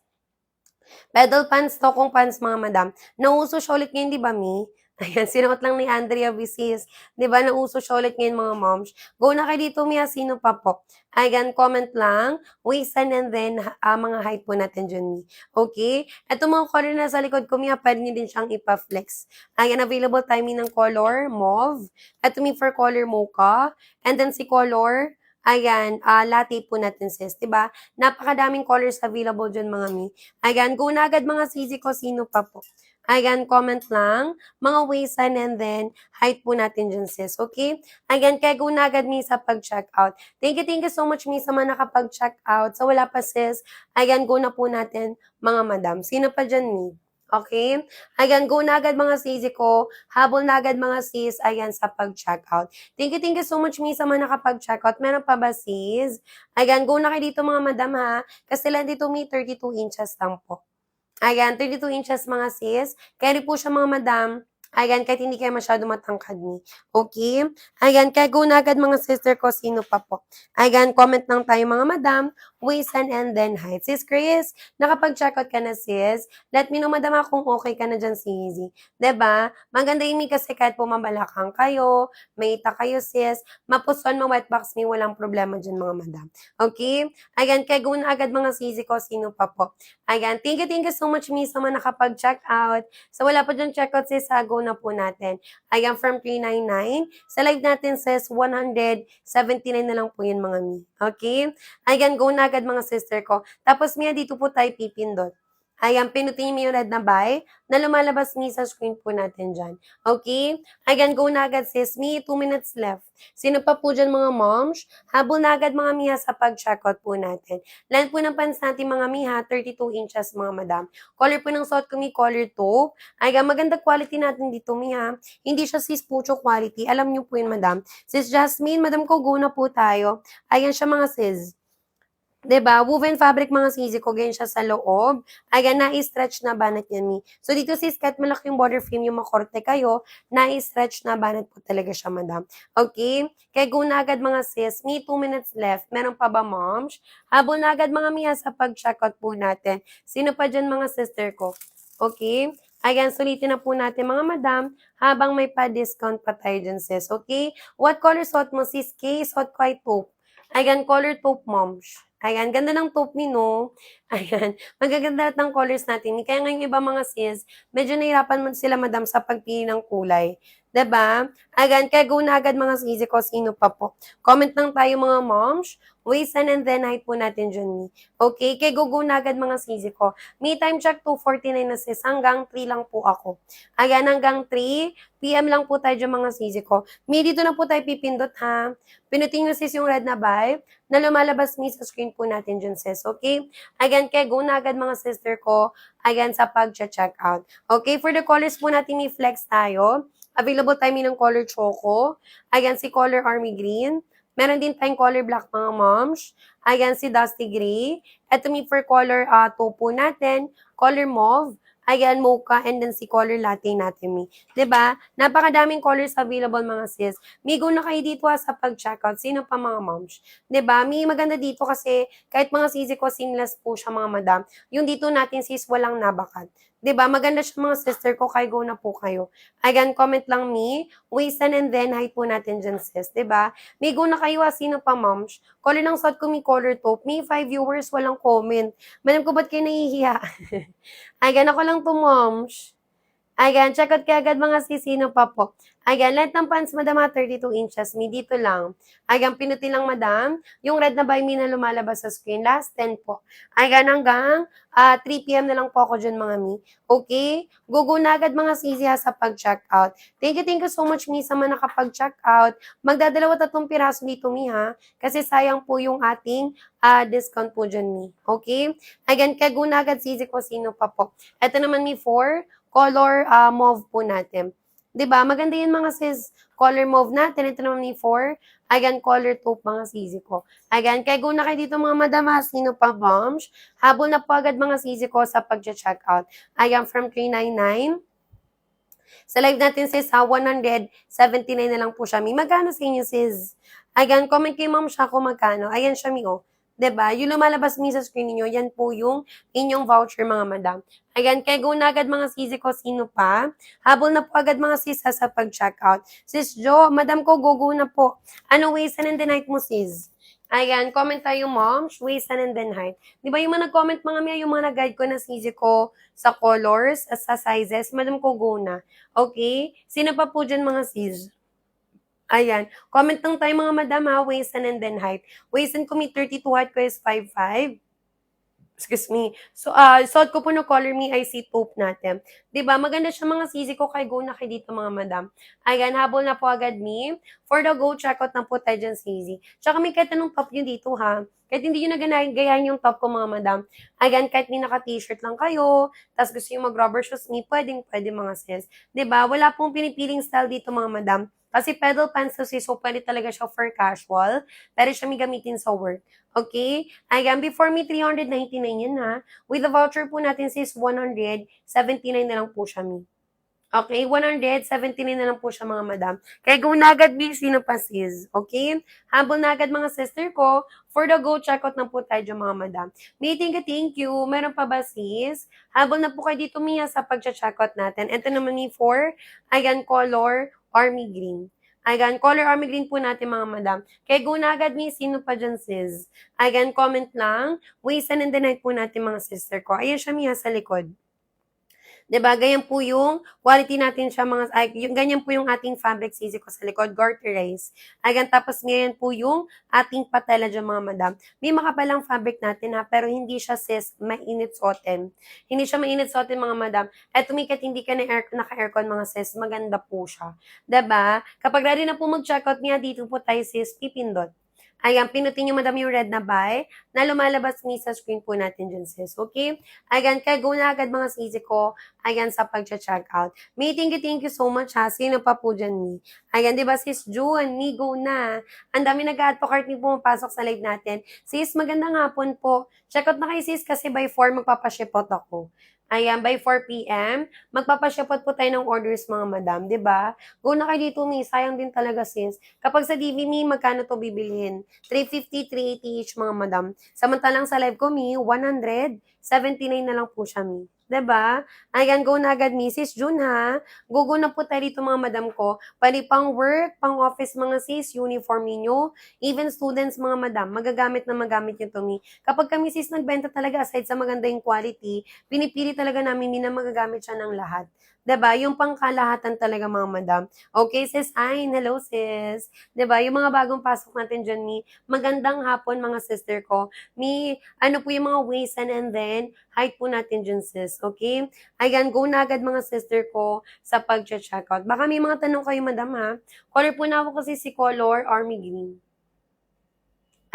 Pedal pants to, kung pants mga madam. Nauso siya ulit ngayon, di ba mi? Ayan, sinuot lang ni Andrea Visis. Di ba, nauso siya ulit ngayon mga moms. Go na kayo dito, Mia. Sino pa po? Ayan, comment lang. Waistan and then, mga height po natin dyan, Mi. Okay? Ito mga color na sa likod ko, Mia, pwede nyo din siyang ipa-flex. Ayan, available timing ng color, mauve. Ito, Mi, for color mocha. And then, si color, ayan, latte po natin, sis. Diba? Napakadaming colors available dyan, mga Mi. Ayan, go na agad mga sisi ko, sino pa po. Ayan, comment lang, mga waistline and then height po natin dyan, sis. Okay? Ayan, kaya go na agad, Mi, sa pag-check out. Thank you so much, Mi, sa mga nakapag-check out. Sa wala pa, sis, ayan, go na po natin, mga madam. Sino pa dyan, Mi? Okay? Ayan, go na agad mga sisi ko. Habol na agad mga sis, ayan, sa pag-check out. Thank you so much, Mi, sa mga nakapag-check out. Meron pa ba, sis? Ayan, go na kayo dito, mga madam, ha? Kasi lang dito, Mi, 32 inches lang po. Ayan, 32 inches mga sis. Carry po siya mga madam. Ayan, kahit hindi kayo masyado matangkad ni. Okay? Ayan, kaya go na agad mga sister ko, sino pa po. Ayan, comment lang tayo mga madam, waist and then height. Sis Chris, nakapag-check out ka na sis. Let me know madam kung okay ka na dyan si Easy. ba? Diba? Maganda yung kasi kahit pumabalakang kayo, may ita kayo sis, mapuson mo wet box me, walang problema dyan mga madam. Okay? Ayan, kaya go na agad mga sisi ko, sino pa po. Ayan, thank you so much, Miss, sa mga nakapag-check out. So, wala pa dyan check out, sis, go na po natin. Ayan, from 399. Sa live natin, sis, 179 na lang po yun, mga mi. Okay? Ayan, go na agad, mga sister ko. Tapos, Mia, dito po tayo pipindot. Ayan, pinutin niyo yung red na buy na lumalabas mi sa screen po natin dyan. Okay? Ayan, go na agad, sis. Mi, 2 minutes left. Sino pa po dyan, mga moms? Habol na agad, mga miha, sa pag-checkout po natin. Length po ng pants natin, mga miha, 32 inches, mga madam. Color po ng suot ko, mi, color taupe. Ayan, maganda quality natin dito, miha. Hindi siya sis pucho quality. Alam niyo po yun, madam. Sis Jasmine, madam ko, go na po tayo. Ayan siya, mga sis. 'Di ba? Woven fabric mga sisi ko, ganyan siya sa loob. Ayan, na-stretch na banat yan, mi. So, dito sis, kahit malaki yung border frame, yung makorte kayo, na-stretch na banat po talaga siya, madam. Okay? Kaya go na agad mga sis. Mi, 2 minutes left. Meron pa ba, moms? Habol na agad mga miya sa pag-checkout po natin. Sino pa dyan mga sister ko? Okay? Ayan, sulitin na po natin mga madam habang may pa-discount pa tayo dyan, sis. Okay? What color suot mo, sis? K, suot ko ay taupe. Ayan, color taupe, moms. Ayan, ganda ng taupe ni, no? Ayan, magaganda lahat ng colors natin. Kaya ngayon iba mga sis, medyo nahirapan mo sila madam sa pagpili ng kulay. 'Diba? Again, kaya go na agad mga sisi ko, sino pa po? Comment lang tayo mga moms. Waist and then height po natin dyan, Mi. Okay? Kaya go na agad mga sisi ko. Me time check 2:49 na sis. Hanggang 3 lang po ako. Ayan, hanggang 3 PM lang po tayo dyan mga sisi ko. Mi, dito na po tayo pipindot ha. Pinutin nyo sis yung red na vibe na lumalabas mi sa screen po natin dyan sis. Okay? Again, kaya go na agad mga sister ko. Again, sa pag-check out. Okay? For the colors po natin, may flex tayo. Available tayo ng color choco. Ayan, si color army green. Meron din tayong color black mga moms. Ayan, si dusty gray. Ito may for color taupe natin. Color mauve. Ayan, mocha. And then si color latte natin, mi. 'Di ba? Napakadaming colors available mga sis. Migo na kayo dito sa pag-checkout. Sino pa mga moms? 'Di ba? Mi maganda dito kasi kahit mga sisi ko seamless po siya mga madam. Yung dito natin sis walang nabakat. 'Di ba? Maganda siya mga sister ko. Kaya go na po kayo. Again, comment lang mi, waist and then height po natin dyan sis, 'di ba? May go na kayo sino pa moms? Color ng suot ko may color taupe. May 5 viewers walang comment. Madam ko ba't kayo nahihiya? Again, ako lang to moms. Ayan, check out kayo agad mga sisino pa po. Ayan, length ng pants, madam, 32 inches. Mi, dito lang. Ayan, pinuti lang, madam. Yung red na by me na lumalabas sa screen. Last 10 po. Ayan, hanggang 3 PM na lang po ako dyan, mga mi. Okay? Gugo na agad mga sisi sa pag-check out. Thank you so much, mi, sa mga nakapag-check out. Magdadalawa 3 piraso dito, mi, ha? Kasi sayang po yung ating discount po dyan, mi. Okay? Ayan, kaya go na agad sisi ko sino pa po. Ito naman, mi, 4 color mauve po natin. 'Di ba? Maganda 'yan mga sis. Color mauve natin. Ito naman ni 4. Ayan, color taupe mga sisi ko. Ayan, kaya go na kayo dito mga madam ha. Sino pa bombs? Habol na po agad mga sisi ko sa pag-check out. Ayan, from 399. Sa live natin sis ha, 179 na lang po siya. May magkano sa inyo sis? Ayan, comment kay ma'am siya kung magkano. Ayan siya mi oh. 'Di ba? Yung lumalabas mi sa screen niyo, yan po yung inyong voucher mga madam. Ayan, kaya go na agad mga sisi ko, sino pa? Habol na po agad mga sis sa pag-checkout. Sis Jo, madam ko, go na po. Ano waist and then height mo sis? Ayan, comment tayo moms, waist and then height. Di ba yung mga nag-comment mga miya, yung mga nag-guide ko na sisi ko sa colors, sa sizes, madam ko go na. Okay? Sino pa po dyan mga sis? Ayan. Comment lang tayo mga madam ha, waist and then height. Waist and ko may 32, height ko is 5'5". Excuse me. So, suot ko po no color me IC taupe natin. 'Di ba? Maganda siya mga sisi ko kay go na kay dito mga madam. Ayan, habol na po agad me. For the go, check out na po tayo dyan sisi. Tsaka may kahit anong top yun dito ha. Kahit hindi yun naganayan yung top ko mga madam. Ayan, kahit may naka-t-shirt lang kayo, tapos gusto yung mag-rubber shoes me, pwede mga sis. 'Di ba? Wala pong pinipiling style dito mga madam. Kasi pedal pants to sis, so pwede talaga siya for casual. Pero siya may gamitin sa work. Okay? Ayan, before me 399 yun ha. With the voucher po natin sis 179 na lang po siya mi. Okay, 179 na lang po siya mga madam. Kaya go na agad mi, sino pa sis? Okay? Habol na agad mga sister ko. For the go, check out na po tayo dyan mga madam. May thank you. Meron pa ba sis? Habol na po kayo dito Mia sa pag-check out natin. Ito naman ni 4. Ayan, color army green. Ayan, color army green po natin mga madam. Kaya go na agad mi, sino pa dyan sis? Ayan, comment lang. Waist and the night po natin mga sister ko. Ayan siya Mia sa likod. 'Di ba? Ganyan po yung quality natin siya mga yung ganyan po yung ating fabric sisi ko sa likod, garterized. Ayan, tapos ganyan po yung ating patela diyan mga madam. May makapalang fabric natin ha, pero hindi siya sis mainit suotin. Hindi siya mainit suotin mga madam. At tumikat hindi ka na naka-aircon mga sis, maganda po siya. 'Di ba? Kapag ready na po mag-checkout niya, dito po tayo sis pipindot. Ayan, pinutin nyo madam yung red na buy na lumalabas ni sa screen po natin dyan sis. Okay? Ayan, kaya go na agad mga sisi ko. Ayan, sa pag-check out. May thank you so much ha. Sino pa po dyan ni? Ayan, di ba sis June, ni go na. Ang dami nag-add to cart ni pumapasok sa live natin. Sis, magandang hapon po. Check out na kayo sis kasi by 4 magpapaship out ako. Ayan, by 4 PM, magpapashipot po tayo ng orders mga madam, di ba? Go na kayo dito, mi. Sayang din talaga, sis. Kapag sa DV, mi, magkano to bibilhin? 350, 380 each mga madam. Samantalang sa live ko, mi, 179 na lang po siya, mi. 'Di ba? Ayan, go na agad, Mrs. June, ha? Go na po tayo dito, mga madam ko. Pwede pang work, pang office, mga sis, uniform ninyo. Even students, mga madam, magagamit na magamit nyo to, mi. Kapag kami, sis, nagbenta talaga, aside sa maganda yung quality, pinipili talaga namin, mi, na magagamit siya ng lahat. 'Di ba? Yung pangkalahatan talaga mga madam. Okay, sis Ain, hello sis. 'Di ba? Yung mga bagong pasok natin diyan, Mi. Magandang hapon mga sister ko. Mi, ano po yung mga waist and then height po natin diyan sis, okay? Ayan, go na agad mga sister ko sa pag-checkout. Baka may mga tanong kayo madam ha. Color po na ako kasi si color army green.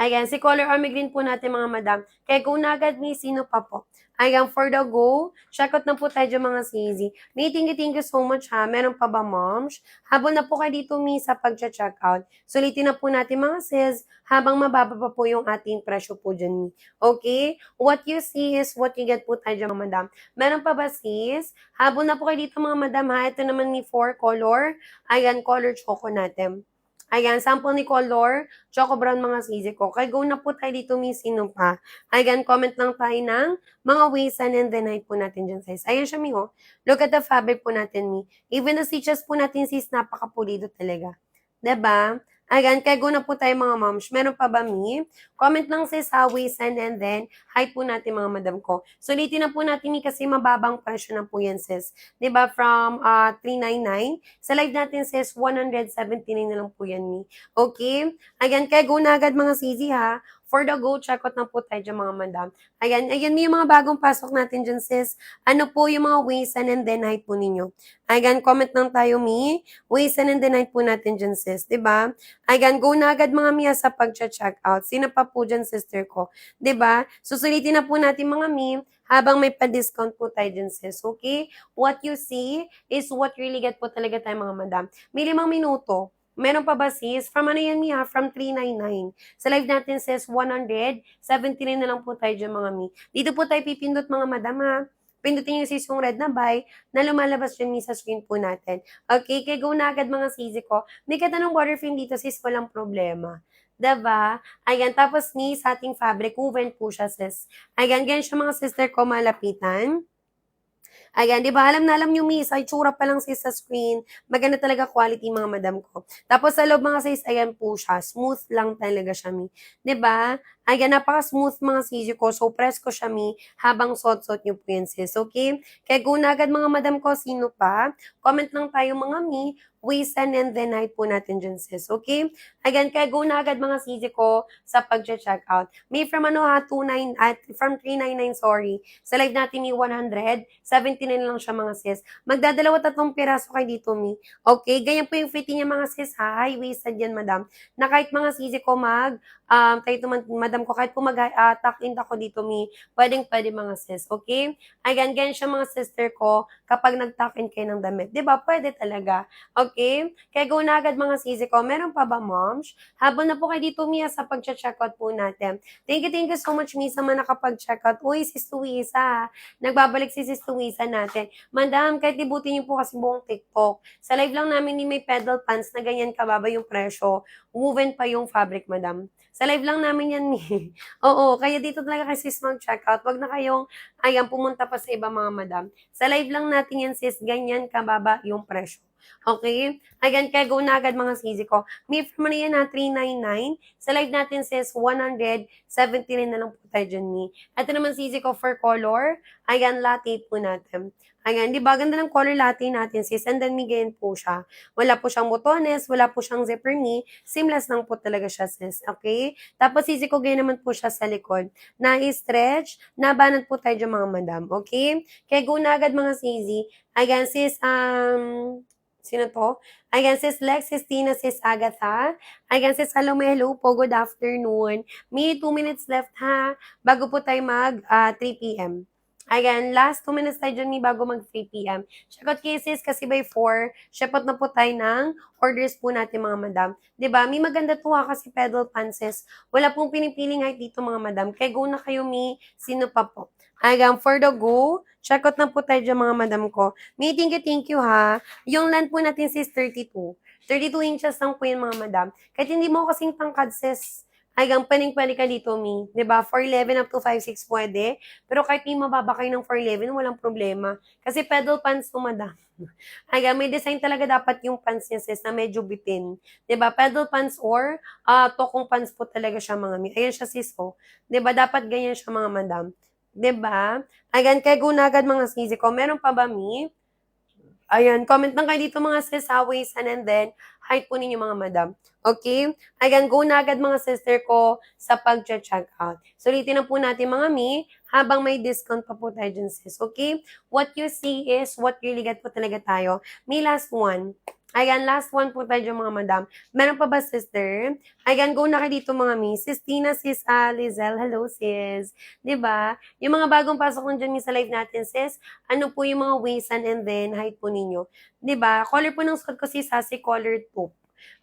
Ayan, si color army green po natin mga madam. Kaya go na agad ni sino pa po. Ayan, for the go, check out na po tayo dyan mga CZ. May thank you so much ha. Meron pa ba moms? Habol na po kayo dito mi sa pag-check out. Sulitin na po natin mga sis habang mababa pa po yung ating presyo po dyan mi. Okay? What you see is what you get po tayo dyan mga madam. Meron pa ba sis? Habol na po kayo dito mga madam ha. Ito naman ni 4 color. Ayan, color choco natin. Ayan, sample ni color, choco brown mga sisi ko. Kaya go na po tayo dito, miss, sino pa. Ayan, comment lang tayo ng mga waist and then height po natin dyan, sis. Ayan siya, mi, oh. Look at the fabric po natin, mi. Even the stitches po natin, sis, napakapulido talaga. 'Di ba? Ayan, kaya go na po tayo mga moms. Meron pa ba, mi? Comment lang sis sa waist and then height po natin mga madam ko. Sulitin na po natin mi kasi mababang presyo na po yan sis. 'Di ba from 399 sa live natin sis 179 na lang po yan mi. Okay? Ayan, kaya go na agad mga sisi ha. For the go, check out na po tayo dyan mga madam. Ayan yung mga bagong pasok natin dyan sis. Ano po yung mga waist and then height po ninyo. Ayan, comment lang tayo mi. Waist and then height po natin dyan sis. 'Di ba? Ayan, go na agad mga Mia sa pag-check out. Sino pa po dyan, sister ko? 'Di ba? Susulitin na po natin mga Mi habang may pa-discount po tayo dyan, sis. Okay? What you see is what you really get po talaga tayo mga madam. May 5 minuto. Meron pa ba sis? From ano yan, Mia? From 399. Sa live natin sis, 179 na lang po tayo dyan mga Mi. Dito po tayo pipindot mga madam ha. Pindutin nyo sis yung red na buy na lumalabas dyan Mi sa screen po natin. Okay? Kaya go na agad mga sisi ko. May katanong border frame dito, sis, walang problema. Diba? Ayan, tapos ni sa ating fabric, woven po siya, sis. Ayan, ganyan siya mga sister ko, malapitan. Ayan, di ba? Alam na alam nyo, miss, ay tsura pa lang sis sa screen. Maganda talaga quality mga madam ko. Tapos sa loob mga sis, ayan po siya. Smooth lang talaga siya, mi. Di ba? Ayan, napaka-smooth mga sisi ko. So, press ko siya, mi, habang suot-suot nyo po yan, sis. Okay? Kaya go na agad mga madam ko, sino pa? Comment lang tayo mga mi. Waist and then height po natin dyan, sis. Okay? Again, kaya go na agad mga sisi ko sa pag-check out. May from ano ha, 29, at from 399, sorry. Sa live natin ni 179 lang siya mga sis. Magdadalawa 3 piraso kayo dito, mi. Okay? Ganyan po yung fitting niya mga sis ha. High-waisted yan, madam. Na kahit mga sisi ko kahit madam ko, kahit po tuck in ako dito, mi. Pwede mga sis. Okay? Again, ganyan siya mga sister ko kapag nag-tuck in kayo ng damit. Diba? Pwede talaga. Okay? Kaya go na agad mga sisi ko. Meron pa ba, moms? Habol na po kayo dito, Mia, sa pag-checkout po natin. Thank you so much, Mia, sa mga nakapag-checkout. Uy, sis Luisa. Nagbabalik si sis Luisa natin. Madam, kahit ibutin niyo po kasi buong TikTok. Sa live lang namin ni may pedal pants na ganyan kababa yung presyo. Woven pa yung fabric, madam. Sa live lang namin yan, Mia. Oo, kaya dito talaga kay sis mag-checkout. Wag na kayong, pumunta pa sa iba mga madam. Sa live lang natin yan, sis, ganyan kababa yung presyo. Okay? Again, kaya go na agad mga sisi ko. May from na yan na 399. Sa live natin says 179 na lang po tayo dyan, Mi. Ito naman sisi ko for color. Ayan, latte po natin. Ayan, di ba? Ganda ng color latte natin, sis. And then, migayin po siya. Wala po siyang botones, wala po siyang zipper ni. Seamless lang po talaga siya, sis. Okay? Tapos, sisi ko ganyan naman po siya sa likod. Na-stretch, nabanat po tayo dyan, mga madam. Okay? Kaya go na agad mga sisi. Ayan, sis, sino to? Ayan, sis Lex, sis Tina, sis Agatha. Ayan, sis Salome, hello po, good afternoon. May 2 minutes left ha, bago po tayo mag 3 p.m. Ayan, last 2 minutes tayo dyan bago mag 3 p.m. Check out cases kasi by 4, ship out na po tayo ng orders po natin mga madam. 'Di ba? May maganda to ha kasi pedal pantses. Wala pong pinipiling height dito mga madam. Kaya go na kayo, mi. Sino pa po? Ayan, for the go, check out na po tayo dyan mga madam ko. Mi, thank you ha. Yung length po natin sis 32. 32 inches lang po yun mga madam. Kahit hindi mo kasing tangkad sis, hanggang paning-pali ka dito, Mi. 'Di ba? 4'11 up to 5'6 pwede. Pero kahit di mababa kayo ng 4'11, walang problema. Kasi pedal pants to, madam. Hanggang may design talaga dapat yung pants niya, sis, na medyo bitin. 'Di ba? Pedal pants or tokong pants po talaga siya, mga Mi. Ayan siya, sis, oh. 'Di ba? Dapat ganyan siya, mga madam. 'Di ba? Ayan, kaya go na agad mga sisi ko. Meron pa ba, Mi? Ayan, comment lang kayo dito mga sis, waist and then height po ninyo mga madam. Okay? Ayan, go na agad mga sister ko sa pag-check out. Sulitin na po natin mga mi, habang may discount pa po tayo dyan sis. Okay? What you see is what really get po talaga tayo. May last one. Ayan, last one po tayo dyan mga madam. Meron pa ba sister? Ayan, go na kayo dito mga mi. Sis Tina, sis Lizel, hello sis. 'Di ba? Yung mga bagong pasok ko dyan sa live natin sis, ano po yung mga waistan and then height po ninyo. 'Di ba? Color po ng suot ko si Sassy, color taupe.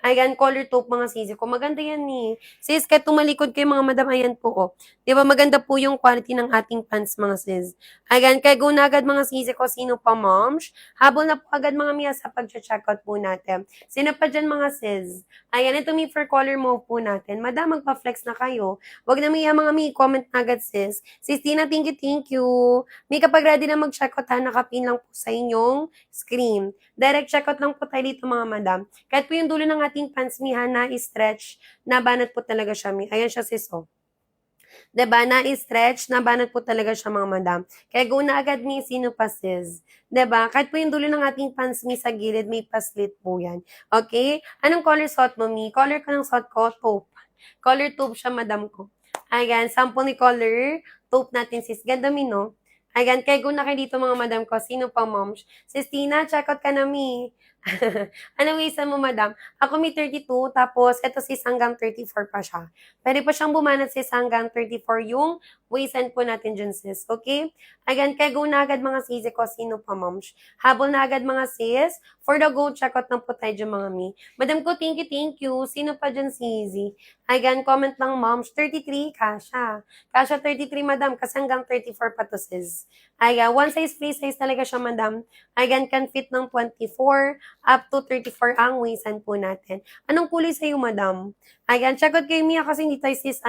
Ayan, color taupe mga sisi ko. Maganda yan ni. Sis, kahit tumalikod kayo mga madam, ayan po oh. 'Di ba maganda po yung quality ng ating pants mga sis. Ayan, kaya go na agad mga sisi ko. Sino pa moms? Habol na po agad mga miya sa pag-checkout po natin. Sino pa dyan mga sis? Ayan, ito mi for color mauve po natin. Madam, magpa-flex na kayo. Wag na miya mga mi, comment na agad sis. Sis Tina, thank you, thank you. May kapag ready na mag-checkout ha, nakapin lang po sa inyong screen. Direct checkout lang po tayo dito mga madam. Kahit po yung dulo ng ating pants mi ha, na-stretch, nabanat po talaga siya mi. Ayan siya sis oh. 'Di ba? Na-stretch, nabanat po talaga siya mga madam. Kaya go na agad mi, sino pa sis? 'Di ba? Kahit po yung dulo ng ating pants mi sa gilid, may paslit po yan. Okay? Anong color suot mo mi? Color ko ng suot ko, taupe. Color taupe siya madam ko. Ayan, sample ni color taupe natin sis. Ganda mi no? Ayan, kaya go na kayo dito mga madam ko. Sino pa moms? Sis Tina, check out ka na mi. Anong isa mo madam? Ako may 32, tapos eto sis hanggang 34 pa siya. Pwede pa siyang bumanat sis hanggang 34 yung waistline po natin dyan sis. Okay? Again, kaya go na agad mga sisi ko. Sino pa moms? Habol na agad mga sis. For the go, check out na po tayo dyan mga mi. Madam ko, thank you, thank you. Sino pa dyan sisi? Again, comment lang moms. 33, kasha. Kasha 33 madam, kasi hanggang 34 pa to sis. Ayan, one size free size talaga siya madam. Again, can fit ng 24 up to 34 ang waistline po natin. Anong kulay sa'yo madam? Ayan, check out kay Mia kasi hindi tayo sis,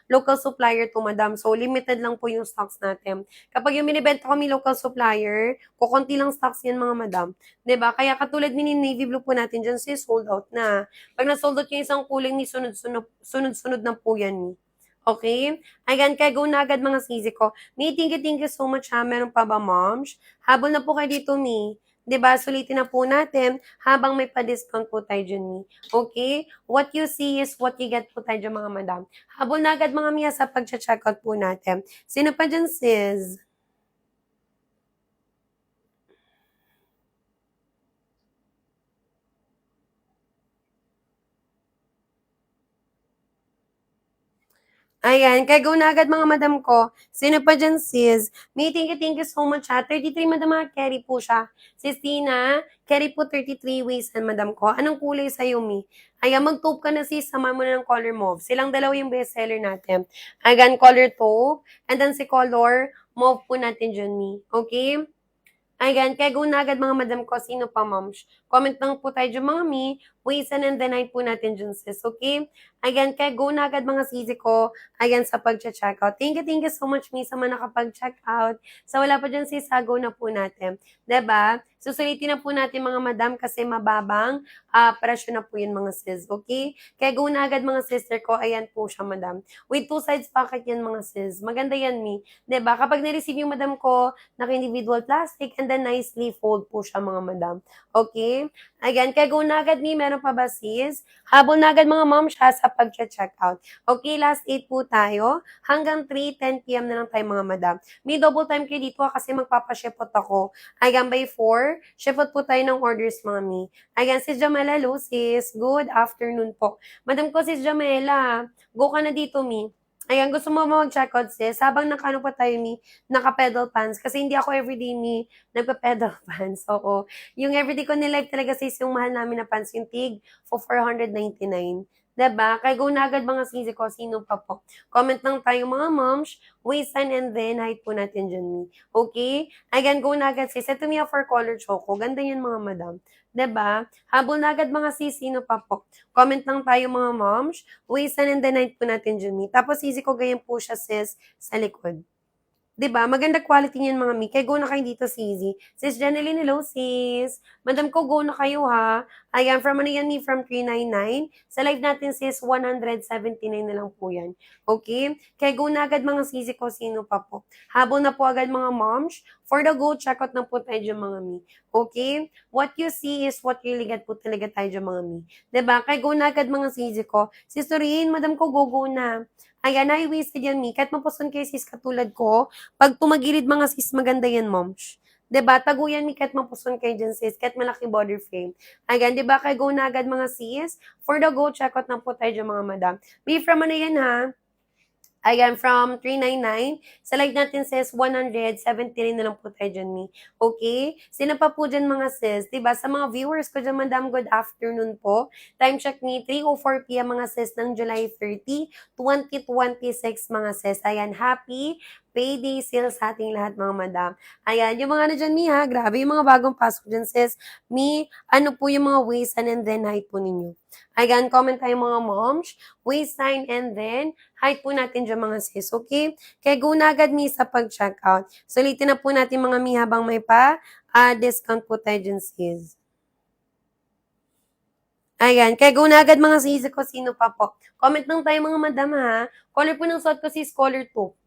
local supplier to madam. So, limited lang po yung stocks natin. Kapag yung binibenta kami local supplier, kukunti lang stocks yan mga madam. 'Di ba? Kaya katulad ni navy blue po natin dyan sis, sold out na. Pag na-sold out yung isang kulay ni sunod-sunod na po yan ni. Okay? Ayan, kaya go na agad mga sisi ko. Mi, thank you so much ha. Meron pa ba, moms? Habol na po kayo dito, Mi. 'Di ba? Sulitin na po natin habang may pa-discount po tayo dyan, Mi. Okay? What you see is what you get po tayo dyan, mga madam. Habol na agad mga Mia sa pag-checkout po natin. Sino pa dyan, sis? Ayan, kaya go na agad mga madam ko. Sino pa dyan, sis? May thank you so much ha. 33 madam ha, carry po siya. Sis Tina, carry po 33 waist and madam ko. Anong kulay sa'yo, Mi? Ayan, mag-taupe ka na sis, sama mo na ng color mauve. Silang dalawa yung bestseller natin. Ayan, color taupe. And then si color mauve po natin dyan, Mi. Okay? Ayan, kaya go na agad mga madam ko, sino pa moms? Comment lang po tayo dyan mga mi, waistan and deny po natin dyan sis, okay? Ayan, kaya go na agad mga sisi ko, ayan sa pag-checkout. Thank you so much mi sa mga nakapag-checkout. Sa wala pa dyan sis, go na po natin. 'Di ba? Susulitin na po natin mga madam kasi mababang presyo na po yun mga sis, okay? Kaya go na agad mga sister ko, ayan po siya madam. With two sides pocket yan mga sis. Maganda yan mi. 'Di ba? Kapag na-receive yung madam ko, naka-individual plastic and then nicely fold po siya mga madam. Okay? Again, kaya go na agad ni, meron pa ba sis? Habol na agad mga mom siya sa pag-check out. Okay, last 8 po tayo. Hanggang 3:10 p.m. na lang tayo mga madam. May double time kayo dito kasi magpapaship out ako. Again, by 4, ship out po tayo ng orders mga mi. Again, sis Jamela, hello sis. Good afternoon po. Madam ko sis Jamela, go ka na dito mi. Ayan, gusto mo mag-checkout sis? Habang naka-ano pa tayo mi, naka-pedal pants. Kasi hindi ako everyday mi nagpa-pedal pants. Oo. Yung everyday ko nilike talaga sis yung mahal namin na pants, yung tig for 499. Diba? Kaya go na agad mga sisi ko, sino pa po. Comment lang tayo mga moms, waistline and then height po natin dyan mi. Okay? Again, go na agad sis. Ito miya for color choco. Ganda yan mga madam. Diba? Habol na agad mga sis, sino pa po. Comment lang tayo mga moms, waistline and then height po natin dyan mi. Tapos sisi ko ganyan po siya sis sa likod. 'Di ba, maganda quality niyan mga mi, kaya go na kayo dito CZ. Sis Janeline, hello sis. Madam ko, go na kayo ha. Ayan, from ano yan mi, from 399. Sa live natin sis, 179 na lang po yan. Okay? Kaya go na agad mga CZ ko, sino pa po. Habol na po agad mga moms. For the go, check out na po tayo dyan mga mi. Okay? What you see is what really get po talaga tayo dyan mga mi. 'Di ba? Kaya go na agad mga CZ ko. Sister Rin, madam ko, go na. Ayan, na-wasted yan mi. Kahit mapuson kayo sis katulad ko, 'pag tumagilid mga sis, maganda yan, moms. 'Di ba? Taguyan mi kahit mapuson kayo dyan, sis. Kahit malaki body frame. Ayan, 'di ba? Kaya go na agad mga sis. For the go, check out na po tayo dyan, mga madam. Be from ano yan, ha? Ayan, from 399. Sa live natin, sis, 179 na lang po tayo dyan, mi. Okay? Sino pa po dyan, mga sis? Diba? Sa mga viewers ko dyan, madam, good afternoon po. Time check ni 3:04 p.m. mga sis ng July 30, 2026, mga sis. Ayan, happy payday sale sa ating lahat, mga madam. Ayan, yung mga ano dyan, mi, ha? Grabe, yung mga bagong pasok dyan, sis. Mi, ano po yung mga waist and then height po ninyo? Ayan, comment tayo mga moms. Waistline and then height po natin dyan mga sis, okay? Kaya go na agad mi sa pag-checkout. Sulitin na po natin mga mi habang may discount po tayo dyan sis. Ayan, kaya go na agad mga sis ko, sino pa po. Comment lang tayo mga madam ha. Color po ng suot ko sis, color 2.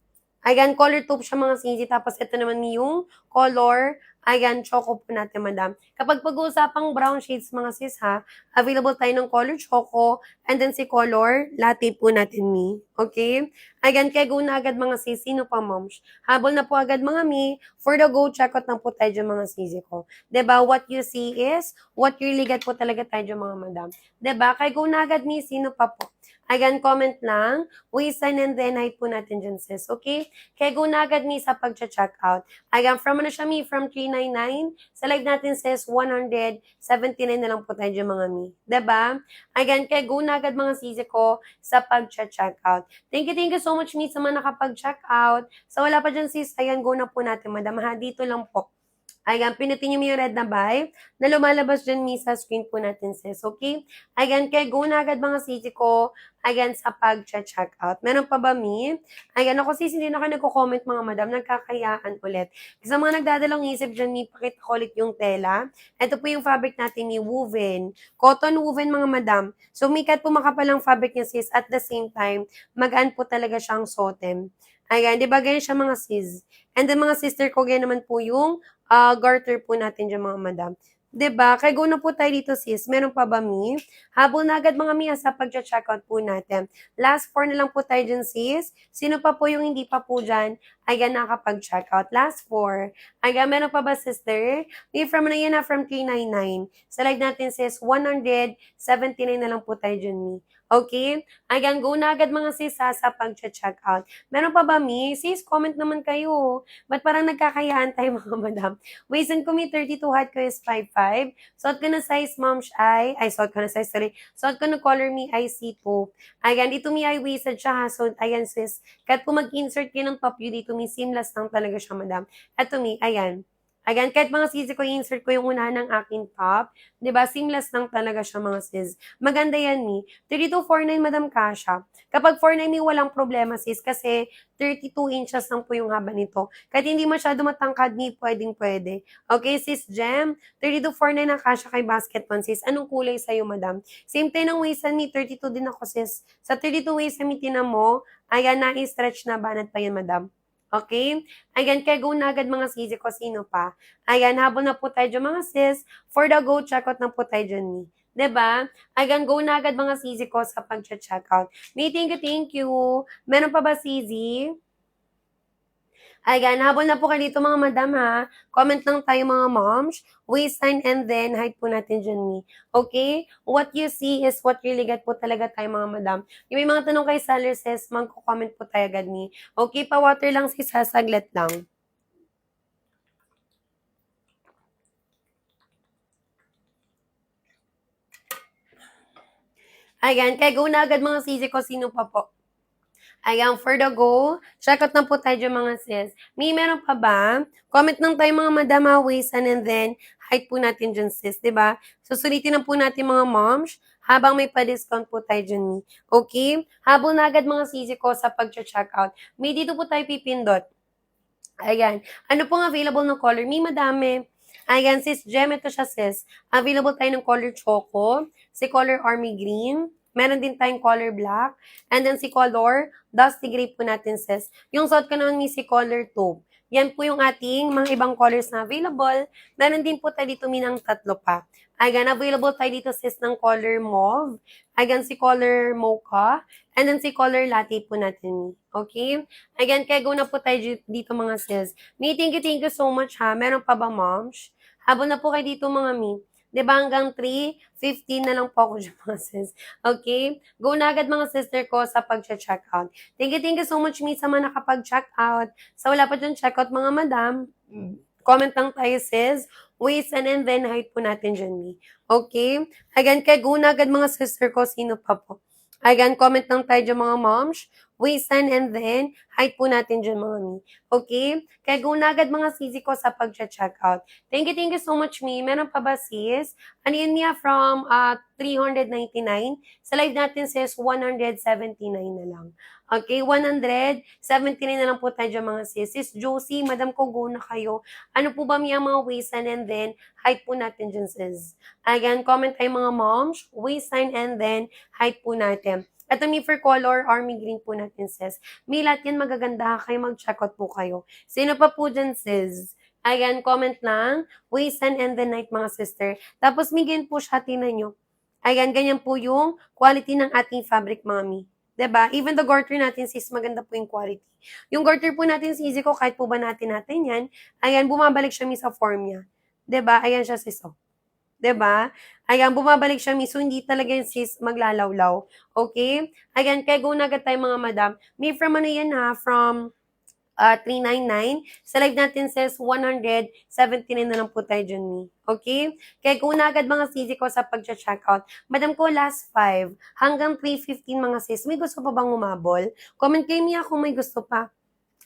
Ayan, color taupe siya mga sisi. Tapos ito naman yung color, ayan, choco po natin, madam. Kapag pag-uusapang brown shades mga sis ha, available tayo ng color choco, and then si color latte po natin, mi. Okay? Ayan, kaya go na agad mga sis. Sino pa, moms? Habol na po agad mga mi. For the go, check out na po tayo dyan mga sisi ko. 'Di ba? What you see is what you really get po talaga tayo dyan mga madam. 'Di ba? Kaya go na agad mi. Sino pa po? Ayan, comment lang. Waistline and then height po natin dyan, sis. Okay? Kaya go na agad mi sa pag-check out. Ayan, from ano siya mi? From 399. Sa live natin says 179 na lang po tayo dyan mga mi. 'Di ba? Ayan, kaya go na agad mga sisi ko sa pag-check out. Thank you so much mi sa mga nakapag-check out. Sa wala pa dyan sis, ayan, go na po natin madam ha. Dito lang po. Ayan, pinutin niyo yung red na buy na lumalabas dyan mi sa screen po natin sis. Okay? Ayan, kaya go na agad mga sisi ko. Ayan, sa pag-check out. Meron pa ba, mi? Ayan, ako sis, hindi na kayo nagko-comment mga madam. Nagkakayaan ulit. Sa mga nagdadalong isip dyan, mi, pakita ko ulit yung tela. Ito po yung fabric natin ni woven. Cotton woven mga madam. So, mikat po makapal ang fabric niya sis. At the same time, magaan po talaga siyang sotem. Ayan, di ba ganyan siya mga sis? And then mga sister ko, ganyan naman po yung garter po natin dyan mga madam. 'Di ba? Kaya go na po tayo dito sis. Meron pa ba mi? Habol na agad mga mi sa pag-checkout po natin. Last 4 na lang po tayo dyan sis. Sino pa po yung hindi pa po dyan? Ayan, nakapag-checkout. Last 4. Ayan, meron pa ba sister? May from na yan na from 399. Sa live natin sis, 179 na lang po tayo dyan mi. Okay? Ayan, go na agad mga sis sa pag-checkout. Meron pa ba mi? Sis, comment naman kayo. Ba't parang nagkakayaan tayo mga madam? Waist ko mi 32, height ko is 5'5". Suot ko na size moms suot ko na size, sorry. Suot ko na color mi ay C2. Ayan, dito mi ay waisted siya ha. So, ayan sis, kahit po mag-insert kayo ng top view dito mi, seamless lang talaga siya madam. Eto mi, ayan. Ayan, kahit mga sisi ko, insert ko yung unahan ng aking top. 'Di ba? Seamless lang talaga siya mga sis. Maganda yan mi. 3249 madam kasha. Kapag 49 mi, walang problema sis kasi 32 inches lang po yung haba nito. Kahit hindi masyado matangkad mi, pwedeng-pwede. Okay, sis Jem? 3249 ang kasha kay basketball sis. Anong kulay sa'yo madam? Same tayo ng waistan mi, 32 din ako sis. Sa 32 waistan mi, tinan mo, ayan, na-stretch na banat pa yan madam. Okay? Ayan, kaya go na agad mga sisi ko. Sino pa? Ayan, habol na po tayo dyan mga sis. For the go, check out na po tayo dyan ni. 'Di ba? Ayan, go na agad mga sisi ko sa pag-check out. May thank you. Meron pa ba sisi? Ayan, habol na po kayo dito mga madam ha. Comment lang tayo mga moms. Waistline and then height po natin dyan ni. Okay? What you see is what really get po talaga tayo mga madam. Yung may mga tanong kay seller sis, magko-comment po tayo agad ni. Okay, pa-water lang sis, saglit lang. Ayan, kaya go na agad mga sisi ko, sino pa po? Ayan, for the go, check out na po tayo dyan mga sis. May meron pa ba? Comment lang tayo mga madam ha, waistan and then height po natin dyan sis, di ba? Susulitin na po natin mga moms habang may pa-discount po tayo dyan ni. Okay? Habol na agad mga sisi ko sa pag-check out. May dito po tayo pipindot. Ayan. Ano pong available na color? May madami. Ayan, sis Gem, ito siya sis. Available tayo ng color choco, si color army green, meron din tayong color black, and then si color dusty gray po natin sis. Yung suot ko naman may si color taupe. Yan po yung ating mga ibang colors na available. Meron din po tayo dito minang tatlo pa. Ayan, available tayo dito sis ng color mauve. Ayan, si color mocha. And then si color latte po natin. Okay? Again, kaya go na po tayo dito mga sis. Mi, thank you so much ha. Meron pa ba, moms? Habol na po kayo dito mga mi. 'Di ba hanggang 3:15 na lang po ako dyan mga sis. Okay? Go na agad mga sister ko sa pag-check out. Thank you so much mi sa mga nakapag-check out. Sa wala pa dyan check out mga madam, comment lang tayo sis. Waist and then height po natin dyan mi. Okay? Again, kaya go na agad mga sister ko. Sino pa po? Again, comment lang tayo dyan mga moms. Waistline and then height po natin dyan mga mi. Okay? Kaya go na agad mga sisi ko sa pag-check out. Thank you so much mi. Meron pa ba sis? Ano yun niya from 399? Sa live natin sis, 179 na lang. Okay, 179 na lang po tayo dyan mga sis. Sis Josie, madam ko, go na kayo. Ano po ba mi ang mga waistline and then height po natin dyan sis? Again, comment tayo mga moms, waistline and then height po natin. Ito mi for color, army green po natin, sis. May lahat yan magaganda. Kayo mag-check out po kayo. Sino pa po dyan, sis? Ayan, comment lang. Waistline and the night, mga sister. Tapos, migin po siya, tinan nyo. Ayan, ganyan po yung quality ng ating fabric, mami. 'Di ba? Even the garter natin, sis, maganda po yung quality. Yung garter po natin, sis, ko, kahit po ba natin yan, ayan, bumabalik siya mi sa form niya. 'Di ba? Ayan siya, sis, oh. 'Di ba? Ayan, bumabalik siya miso, hindi talaga yung sis maglalawlaw. Okay? Ayan, kaya go na agad tayo mga madam. May from ano yan ha, from 399. Sa live natin says 179 na lang po tayo dyan, mi. Okay? Kaya go na agad mga sisi ko sa pag-check out. Madam ko, last 5 hanggang 3:15 mga sis. May gusto pa bang umabol? Comment kayo niya kung may gusto pa.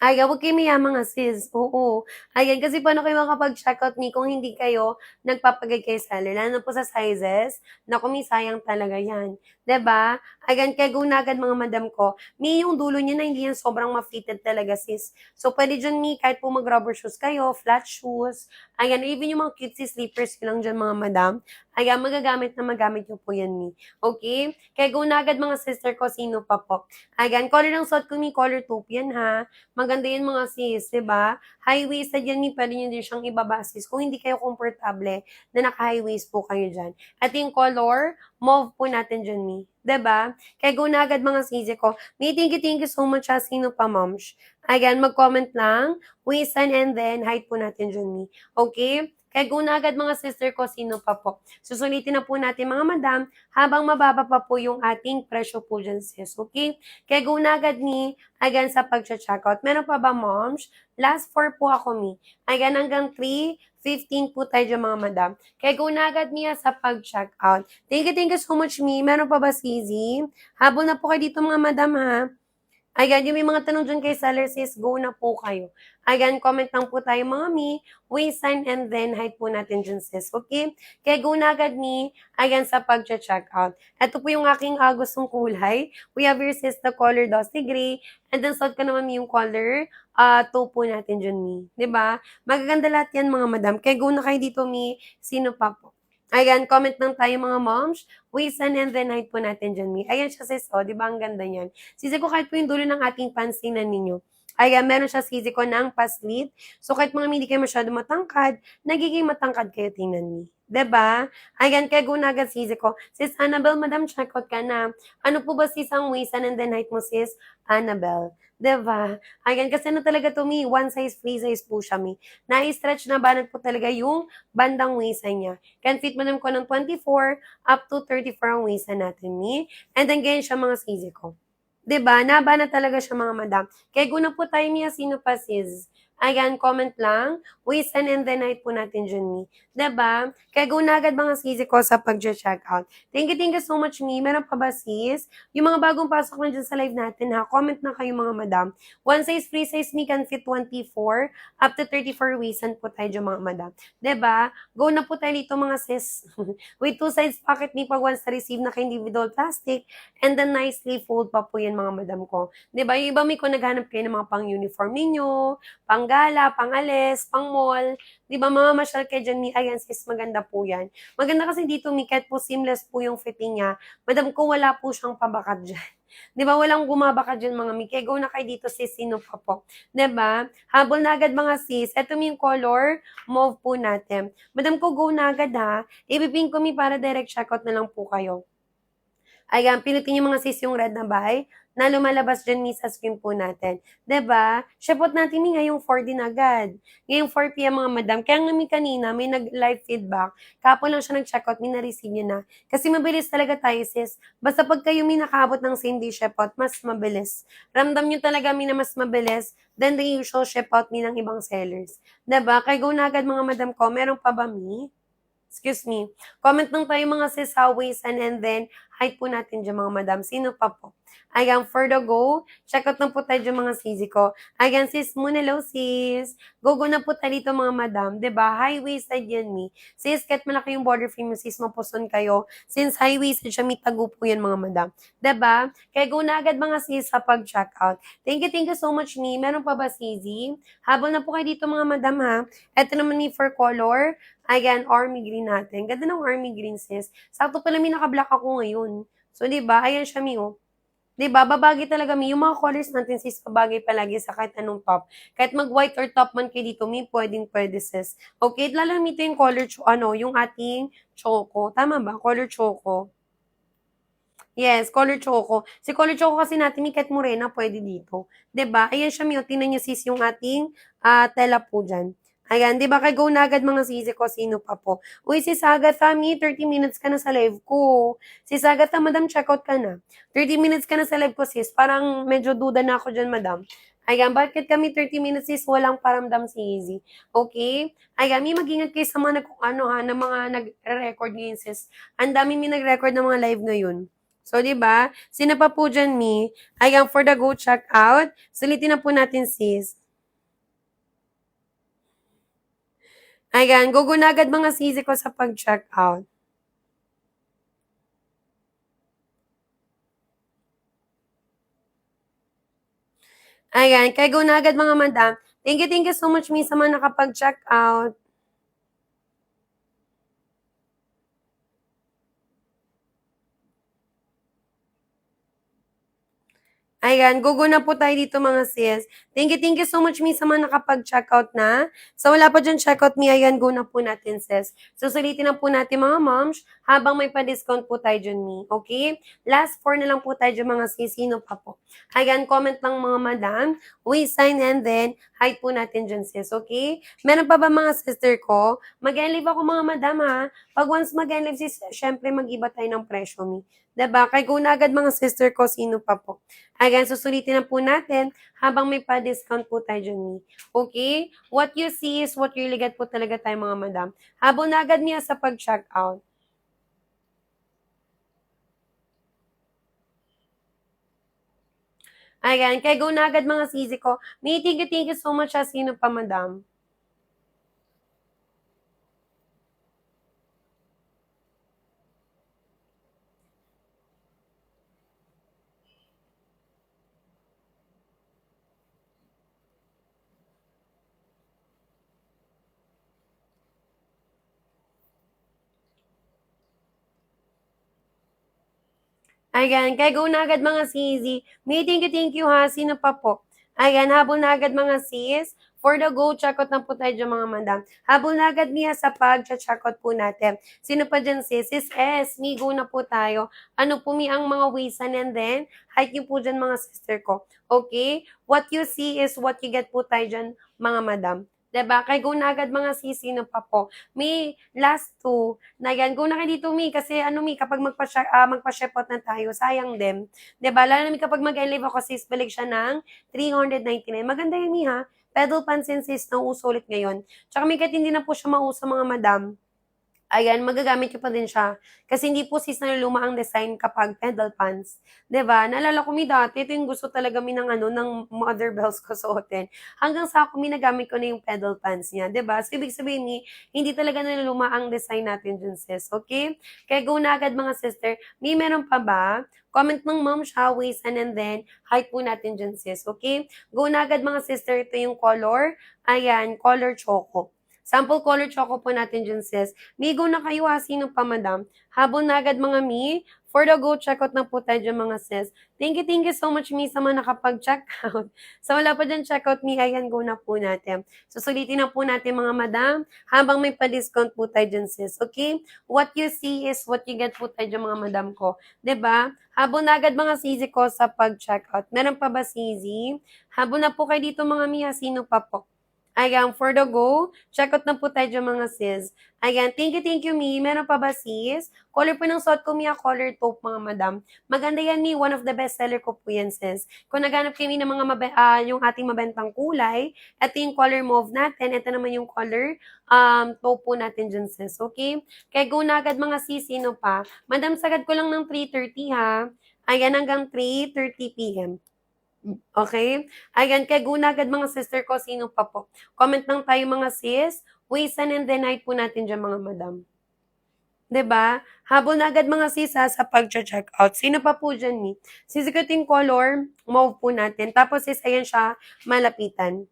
Ay, huwag kayo mayaman nga sis. Oo. Ayan, kasi paano kayo makapag-checkout ni kung hindi kayo nagpapagay kay seller? Lalo na po sa sizes, na kumisayang talaga yan. 'Di ba? Ayan, kaya go na agad mga madam ko. May yung dulo niya na hindi yan sobrang ma-fitted talaga sis. So, pwede dyan mi, kahit po mag-rubber shoes kayo, flat shoes, ayan, even yung mga cutesy slippers lang dyan mga madam, ayan, magagamit na magamit nyo po yan mi. Okay? Kaya go na agad mga sister ko, sino pa po. Ayan, color ng suot ko mi, color taupe yan ha. Maganda yun mga sis, di ba? High-waisted yan, pwede nyo din siyang ibaba sis. Kung hindi kayo komportable na naka-high waist po kayo dyan. At yung color, mauve po natin dyan, mi. Diba? Kaya go na agad mga sisi ko. May thank you so much ha. Sino pa, moms? Again, mag-comment lang. Waistline and then height po natin dyan, mi. Okay? Kaya go na agad mga sister ko, sino pa po. Susulitin na po natin mga madam habang mababa pa po yung ating presyo po dyan sis. Okay? Kaya go na agad ni again sa pag-checkout. Meron pa ba moms? Last 4 po ako mi. Again hanggang 3:15 po tayo dyan mga madam. Kaya go na agad Mia sa pag-checkout. Thank you so much mi. Meron pa ba Sizi? Habol na po kayo dito mga madam ha. Ayan, yung may mga tanong dyan kay seller sis, go na po kayo. Ayan, comment lang po tayo mga mi, waistline and then height po natin dyan sis, okay? Kaya go na agad mi, ayan sa pag-check out. Ito po yung aking gustong kulay. We have here sis the color dusty gray, and then suot ko naman mi yung color taupe po natin dyan mi. ba? Diba? Magaganda lahat yan mga madam. Kaya go na kayo dito mi, sino pa po? Ayan, comment lang tayo mga moms. Waistline and then height po natin dyan, mi. Ayan siya sis, oh, di ba ang ganda niyan? Sisi ko kahit po yung dulo ng ating pansinan ninyo. Ayan, meron siya sisi ko ng paslit. So kahit mga hindi kayo masyado matangkad, nagiging matangkad kayo tingnan mi. 'Di ba? Ayan, kaya gunagad sisi ko. Sis Annabelle, madam, check out ka na. Ano po ba sis ang waistline and then height mo sis? Annabelle. 'Di ba? Ayan, kasi na talaga to mi, one size, free size po siya mi. Na-stretch na banat po talaga yung bandang waistline niya. Can fit mo naman ko ng 24 up to 34 ang waistline natin ni. And then ganyan siya mga sisi ko. 'Di ba? Naba na talaga siya mga madam. Kaya guna po tayo niya sino pa sis. Ayan, comment lang. Waistline and then height po natin dyan, mi. 'Di ba? Kaya go na agad mga sisi ko sa pag-check out. Thank you so much, mi. Meron pa ba sis? Yung mga bagong pasok na dyan sa live natin, ha? Comment na kayo mga madam. One size, free size, mi can fit 24 up to 34 waistline po tayo dyan mga madam. 'Di ba? Go na po tayo dito mga sis. With two sides pocket ni pag once receive na kay individual plastic and then nicely fold pa po yan mga madam ko. 'Di ba? Yung iba may kung naghanap kayo ng mga pang-uniform ninyo, pang panggala, pangalis, pang-mall, 'di ba mamamasyal kayo diyan, Mi, ayan sis maganda po 'yan. Maganda kasi dito, Mi, kahit po seamless po yung fitting niya, madam ko wala po siyang pabakat diyan. 'Di ba walang bumabakat diyan mga Mi, kaya go na kayo dito sis, sino pa po, 'di ba? Habol na agad mga sis, eto Mi yung color, mauve po natin. Madam ko go na agad ha, ipi-pink ko Mi para direct checkout na lang po kayo. Ayan, pinutin niyo mga sis yung red na buy na lumalabas diyan Mi sa screen po natin. 'Di ba? Shopot natin Mi ngayong 4 din agad. Ngayong 4 PM mga madam. Kaya nga Mi kanina may nag-live feedback. Kahapon lang siya nag-checkout, Mi na-receive niyo na. Kasi mabilis talaga tayo sis. Basta pag kayo Mi nakaabot ng same day ship-out, mas mabilis. Ramdam niyo talaga Mi na mas mabilis than the usual ship-out Mi ng ibang sellers. 'Di ba? Kaya go na agad mga madam ko. Meron pa ba Mi? Excuse me. Comment lang tayo mga sis how and then height po natin dyan mga madam. Sino pa po? Ayan, for the go, check out lang po tayo dyan mga sisi ko. Ayan, sis muna, hello sis. Go na po tayo dito mga madam. 'Di ba? High-waisted yan, Mi. Sis, kahit malaki yung border frame mo, sis, mapuson kayo. Since high-waisted siya, may tago po yan mga madam. 'Di ba? Kaya go na agad mga sis sa pag-check out. Thank you so much, Mi. Meron pa ba, sisi? Habol na po kayo dito mga madam ha. Ito naman Mi for color. Ayan, army green natin. Ganda ng army green, sis. Sakto pala, Mi, naka-black ako ngayon. So, 'di ba? Ayan siya, Mi, oh. 'Di ba? Babagay talaga, Mi. Yung mga colors natin, sis, babagay palagi sa kahit anong top. Kahit mag-white or top man kayo dito, Mi, pwedeng-pwede, sis. Okay, lalo Mi, ito yung color, yung ating choco. Tama ba? Color choco. Yes, color choco. Si color choco kasi natin, Mi, kahit morena, pwede dito. 'Di ba? Ayan siya, Mi, oh. Tingnan niyo, sis, yung ating tela po dyan. Ayan, 'di ba? Kaya go na agad mga sisi ko, sino pa po. Uy, sis Agatha, Mi, 30 minutes ka na sa live ko. Sis Agatha, madam, checkout ka na. 30 minutes ka na sa live ko, sis. Parang medyo duda na ako dyan, madam. Ayan, bakit kami 30 minutes, sis? Walang paramdam si Easy. Okay? Ayan, Mi, mag-ingat kayo sa mga na mga nag-record ngayon, sis. Ang dami Mi nag-record ng mga live ngayon. So, 'di ba? Sino pa po dyan, Mi? Ayan, for the go check out, sulitin na po natin, sis. Ayan, go na agad mga sisi ko sa pag-check out. Ayan, kaya go na agad mga madam. Thank you so much, Mi, sa mga nakapag-check out. Ayan, go na po tayo dito mga sis. Thank you so much, Mi, sa mga nakapag-checkout na. So, wala pa dyan checkout, Mi, ayan, go na po natin, sis. Susulitin na po natin mga moms habang may pa-discount po tayo dyan, Mi. Okay? Last 4 na lang po tayo dyan mga sis. Sino pa po? Ayan, comment lang mga madam. We sign and then height po natin dyan, sis. Okay? Meron pa ba mga sister ko? Mag-live ako mga madam, ha? Pag once mag-live, sis, syempre mag-iba tayo ng presyo, Mi. Diba? Kaya go na agad mga sister ko. Sino pa po? Ayan, susulitin na po natin habang may pa-discount po tayo dyan, Mi. Okay? What you see is what you really get po talaga tayo mga madam. Habang na agad niya sa pag-check out. Ayan, kaya go na agad mga sisi ko. Mi, thank you so much, sino pa madam. Ayan, kaya go na agad mga sisi. May thank you ha. Sino pa po? Ayan, habol na agad mga sis. For the go, check out na po tayo dyan mga madam. Habol na agad Mia sa pag-check out po natin. Sino pa dyan sis? Sis S, Mi, go na po tayo. Ano po Mi ang mga waisan and then height niyo po dyan mga sister ko. Okay? What you see is what you get po tayo dyan mga madam. Diba? Kaya go na agad mga sisino pa po. Mi, last 2. Na yan, go na kayo dito, Mi. Kasi ano, Mi, kapag magpa-ship out na tayo, sayang din. Diba? Lalo na, Mi, kapag mag-live ako, sis, balik siya ng 399. Maganda yun, Mi, ha? Pedal pansin, sis, na uso ulit ngayon. Tsaka, Mi, kahit hindi na po siya mauso, mga madam. Ayan, magagamit niyo pa din siya. Kasi hindi po sis naluluma ang design kapag pedal pants, 'di ba? Naalala ko dati ito yung gusto talaga ng ano, ng mother bells ko suotin. Hanggang sa ako nagamit ko na yung pedal pants niya, 'di ba? So, ibig sabihin hindi talaga naluluma ang design natin dun sis, okay? Kaya go na agad mga sister. Meron pa ba? Comment ng mom siya, waist and then height po natin dyan sis, okay? Go na agad mga sister, ito yung color. Ayan, color choco. Sample color choco po natin dyan sis. Migo na kayo ha, sino pa madam? Habol na agad mga mi. For the go, check out na po tayo dyan mga sis. Thank you so much mi sa mga nakapag-check out. So wala pa dyan check out mi, ayan go na po natin. Susulitin na po natin mga madam habang may pa-discount po tayo dyan sis. Okay? What you see is what you get po tayo dyan mga madam ko. 'Di ba? Habol na agad mga sisi ko sa pag-check out. Meron pa ba sisi? Habol na po kayo dito mga mi ha, sino pa po? Ayan, for the go, check out na po tayo dyan mga sis. Ayan, thank you, Mi. Meron pa ba sis? Color po ng suot ko, Mi, color taupe, mga madam. Maganda yan, Mi. One of the best seller ko po yan, sis. Kung naghanap kayo, Mi, ng mga yung ating mabentang kulay, ito yung color mauve natin. Ito naman yung color taupe po natin dyan, sis. Okay? Kaya go na agad mga sis, sino pa? Madam, sagad ko lang ng 3:30, ha? Ayan, hanggang 3:30 p.m. Okay? Ayan, kaya go na agad mga sister ko, sino pa po? Comment lang tayo mga sis. Waste and the night po natin dyan mga madam. 'Di ba? Habol na agad mga sis ha, sa pag-check out. Sino pa po dyan ni? Sisikutin color, mauve po natin. Tapos sis, ayan siya, malapitan.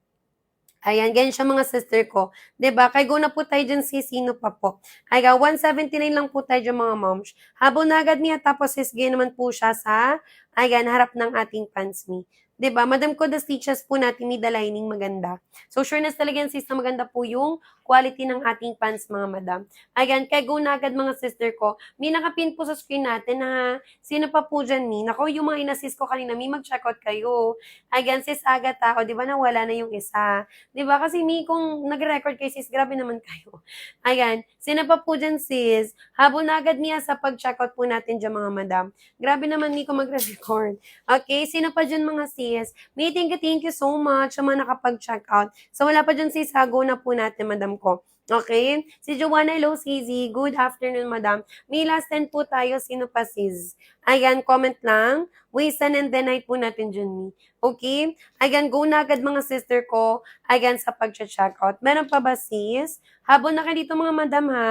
Ayan, ganyan siya mga sister ko. 'Di ba? Kaya go na po tayo dyan sis, sino pa po? Ayan, 179 lang po tayo dyan mga moms. Habol na agad niya, tapos sis, ganyan naman po siya sa, ayan, harap ng ating pants me. 'Di ba? Madam ko, the stitches po natin, may the lining maganda. So, sureness talaga yan sis na maganda po yung quality ng ating pants mga madam. Ayan, kaya go na agad mga sister ko. May nakapin po sa screen natin na sino pa po dyan ni? Nako, yung mga inassist ko kanina, may mag-check out kayo. Ayan, sis Agatha, o di ba nawala na yung isa? 'Di ba? Kasi kung nag-record kay sis, grabe naman kayo. Ayan, sino pa po dyan sis? Habol na agad niya sa pag-checkout po natin dyan mga madam. Grabe naman kung magre-record. Okay, sino pa dyan mga sis? Thank you so much sa mga nakapag-checkout. So wala pa dyan sis, hago na po natin madam ko. Okay? Si Joanna, hello Sizi. Good afternoon, madam. May last 10 po tayo. Sino pa sis? Ayan, comment lang. Waste and the night po natin dyan, Mi. Okay? Ayan, go na agad mga sister ko. Ayan, sa pag-check out. Meron pa ba sis? Habol na kayo dito mga madam ha.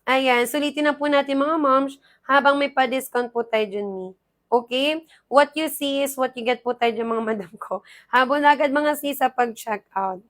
Ayan, sulitin na po natin mga moms habang may pa-discount po tayo dyan, Mi. Okay? What you see is what you get po tayo dyan mga madam ko. Habol na agad mga sis sa pag-check out.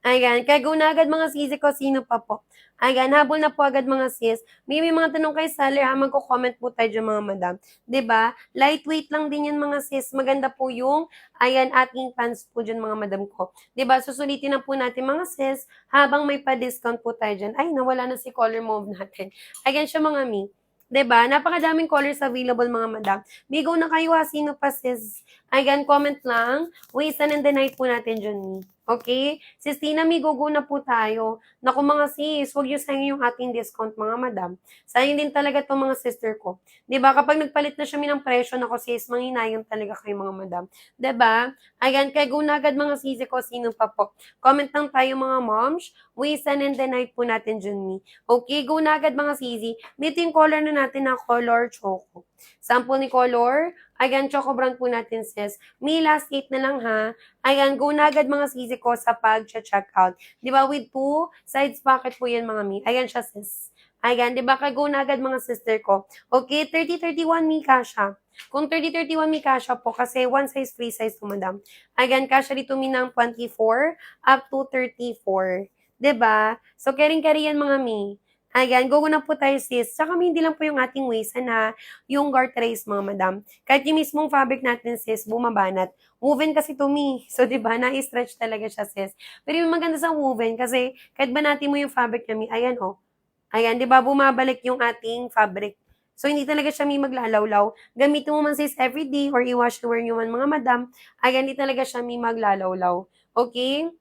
Ayan, kaya go na agad mga sisi ko, sino pa po? Ayan, habol na po agad mga sis. May mga tanong kay seller ha, magko-comment po tayo dyan mga madam. 'Di ba? Lightweight lang din yan mga sis. Maganda po yung, ayan, ating pants po dyan mga madam ko. 'Di ba? Susulitin na po natin mga sis habang may pa-discount po tayo dyan. Ay, nawala na si color mauve natin. Ayan siya mga mi. 'Di ba? Napakadaming colors available mga madam. Bigo na kayo ha, sino pa sis? Ayan, comment lang. Waste and the night po natin dyan mi. Okay? Sis Tina, may gugo na po tayo. Naku mga sis, huwag yung sayang yung ating discount mga madam. Sayang din talaga itong mga sister ko. 'Di ba? Kapag nagpalit na siya ng presyo, naku sis, manghinayang talaga kayo mga madam. 'Di ba? Ayan, kaya go na agad mga sisi ko, sino pa po. Comment lang tayo mga moms. Waste and the night po natin dyan ni. Okay, go na agad mga sisi. Dito yung color na natin na color choco. Sample ni color. Ayan, choco brown po natin sis. May last 8 na lang ha. Ayan, go na agad mga sisi ko sa pag-check out. Di ba, with 2 sides pocket po yan mga mi. Ayan siya sis. Ayan, di ba, kaya go na agad mga sister ko. Okay, 30-31 mi kasha. Kung 30-31 mi kasha po, kasi one size, free size po madam. Ayan, kasha dito mi ng 24 up to 34. Di ba? So, caring-carry yan mga mi. Ayan, go na po tayo sis. Tsaka hindi lang po yung ating waist na yung garterized mga madam. Kahit yung mismong fabric natin sis, bumabanat. Woven kasi to me. So, di ba, na-stretch talaga siya sis. Pero yung maganda sa woven kasi kahit banati mo yung fabric niya, ayan oh. Ayan, di ba, bumabalik yung ating fabric. So, hindi talaga siya may maglalawlaw. Gamitin mo man sis everyday or i-wash and wear nyo man mga madam. Ayan, hindi talaga siya may maglalawlaw. Okay?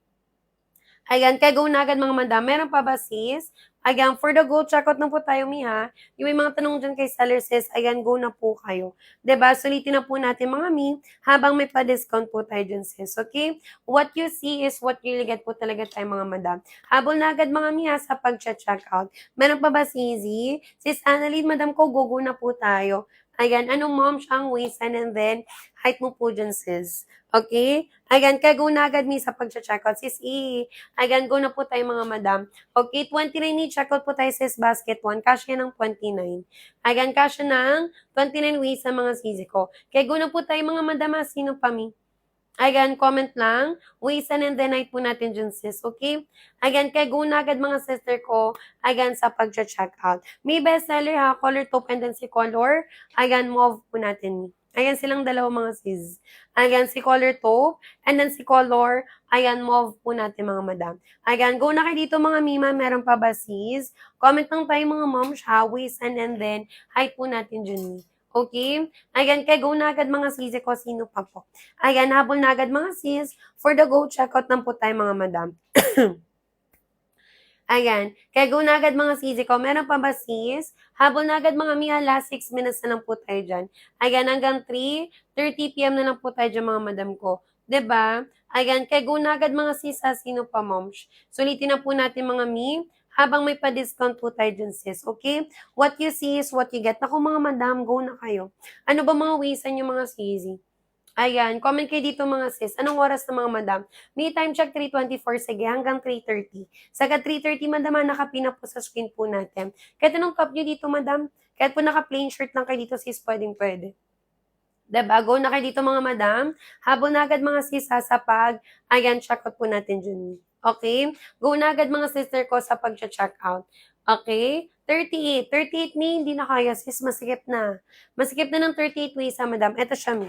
Ayan, kaya go na agad mga madam. Meron pa ba sis? Ayan, for the go, checkout na po tayo, Mi, ha? Yung may mga tanong dyan kay seller, sis, ayan, go na po kayo. 'Di ba? Sulitin na po natin, mga Mi, habang may pa-discount po tayo dyan, sis. Okay? What you see is what you really get po talaga tayo, mga madam. Habol na agad, mga Mi, ha, sa pag-checkout. Meron pa ba si Easy? Sis Annalyn, madam ko, go na po tayo. Ayan, anong mom siyang waistline and then height mo po dyan, sis. Okay? Ayan, kaya go na agad, Mi, sa pag-checkout. Sis E, ayan, go na po tayo, mga madam. Okay, 29 ni checkout po tayo sis basket 1. Kasya ng 29. Ayan, kasya ng 29 ways sa mga sisi ko. Kaya go na po tayo, mga madam. Sino pa, Mi? Ayan, comment lang. Ways and then night po natin dyan, sis. Okay? Ayan, kaya go na agad, mga sister ko. Ayan, sa pag-check out. May bestseller ha, color taupe and then si color. Ayan, mauve po natin, Mi. Ayan, silang dalawa, mga sis. Ayan, si color taupe and then si color. Ayan, mauve po natin, mga madam. Ayan, go na kayo dito, mga mima. Meron pa ba, sis? Comment lang tayo, mga moms, ha? Waist and then height po natin dyan, Mi. Okay? Ayan, kaya go na agad, mga sisi ko. Sino pa po? Ayan, habol na agad, mga sis. For the go, checkout lang po tayo, mga madam. Ayan, kaya go na agad, mga sisi ko. Meron pa ba, sis? Habol na agad, mga Mia. Last 6 minutes na lang po tayo dyan. Ayan, hanggang 3:30 p.m. na lang po tayo dyan, mga madam ko. 'Di ba? Ayan, kaya go na agad, mga sis. Sino pa, moms? Sulitin na po natin, mga Mi. Habang may pa-discount po tayo dyan, sis. Okay? What you see is what you get. Ako, mga madam, go na kayo. Ano ba mga ways yung mga sisi? Ayan, comment kayo dito, mga sis. Anong oras na, mga madam? May time check 3:24, sige, hanggang 3:30. Saka 3:30, madam, nakapin na po sa screen po natin. Kahit anong top nyo dito, madam? Kahit po naka-plain shirt lang kayo dito, sis, pwede. Diba? Go na kayo dito, mga madam. Habol na agad, mga sis, sa pag, ayan, check out po natin dyan. Okay? Go na agad, mga sister ko, sa pag-check out. Okay? 38. 38 ni, hindi na kaya, sis, masikip na. Masikip na ng 38 ways, madam. Ito siya, Mi.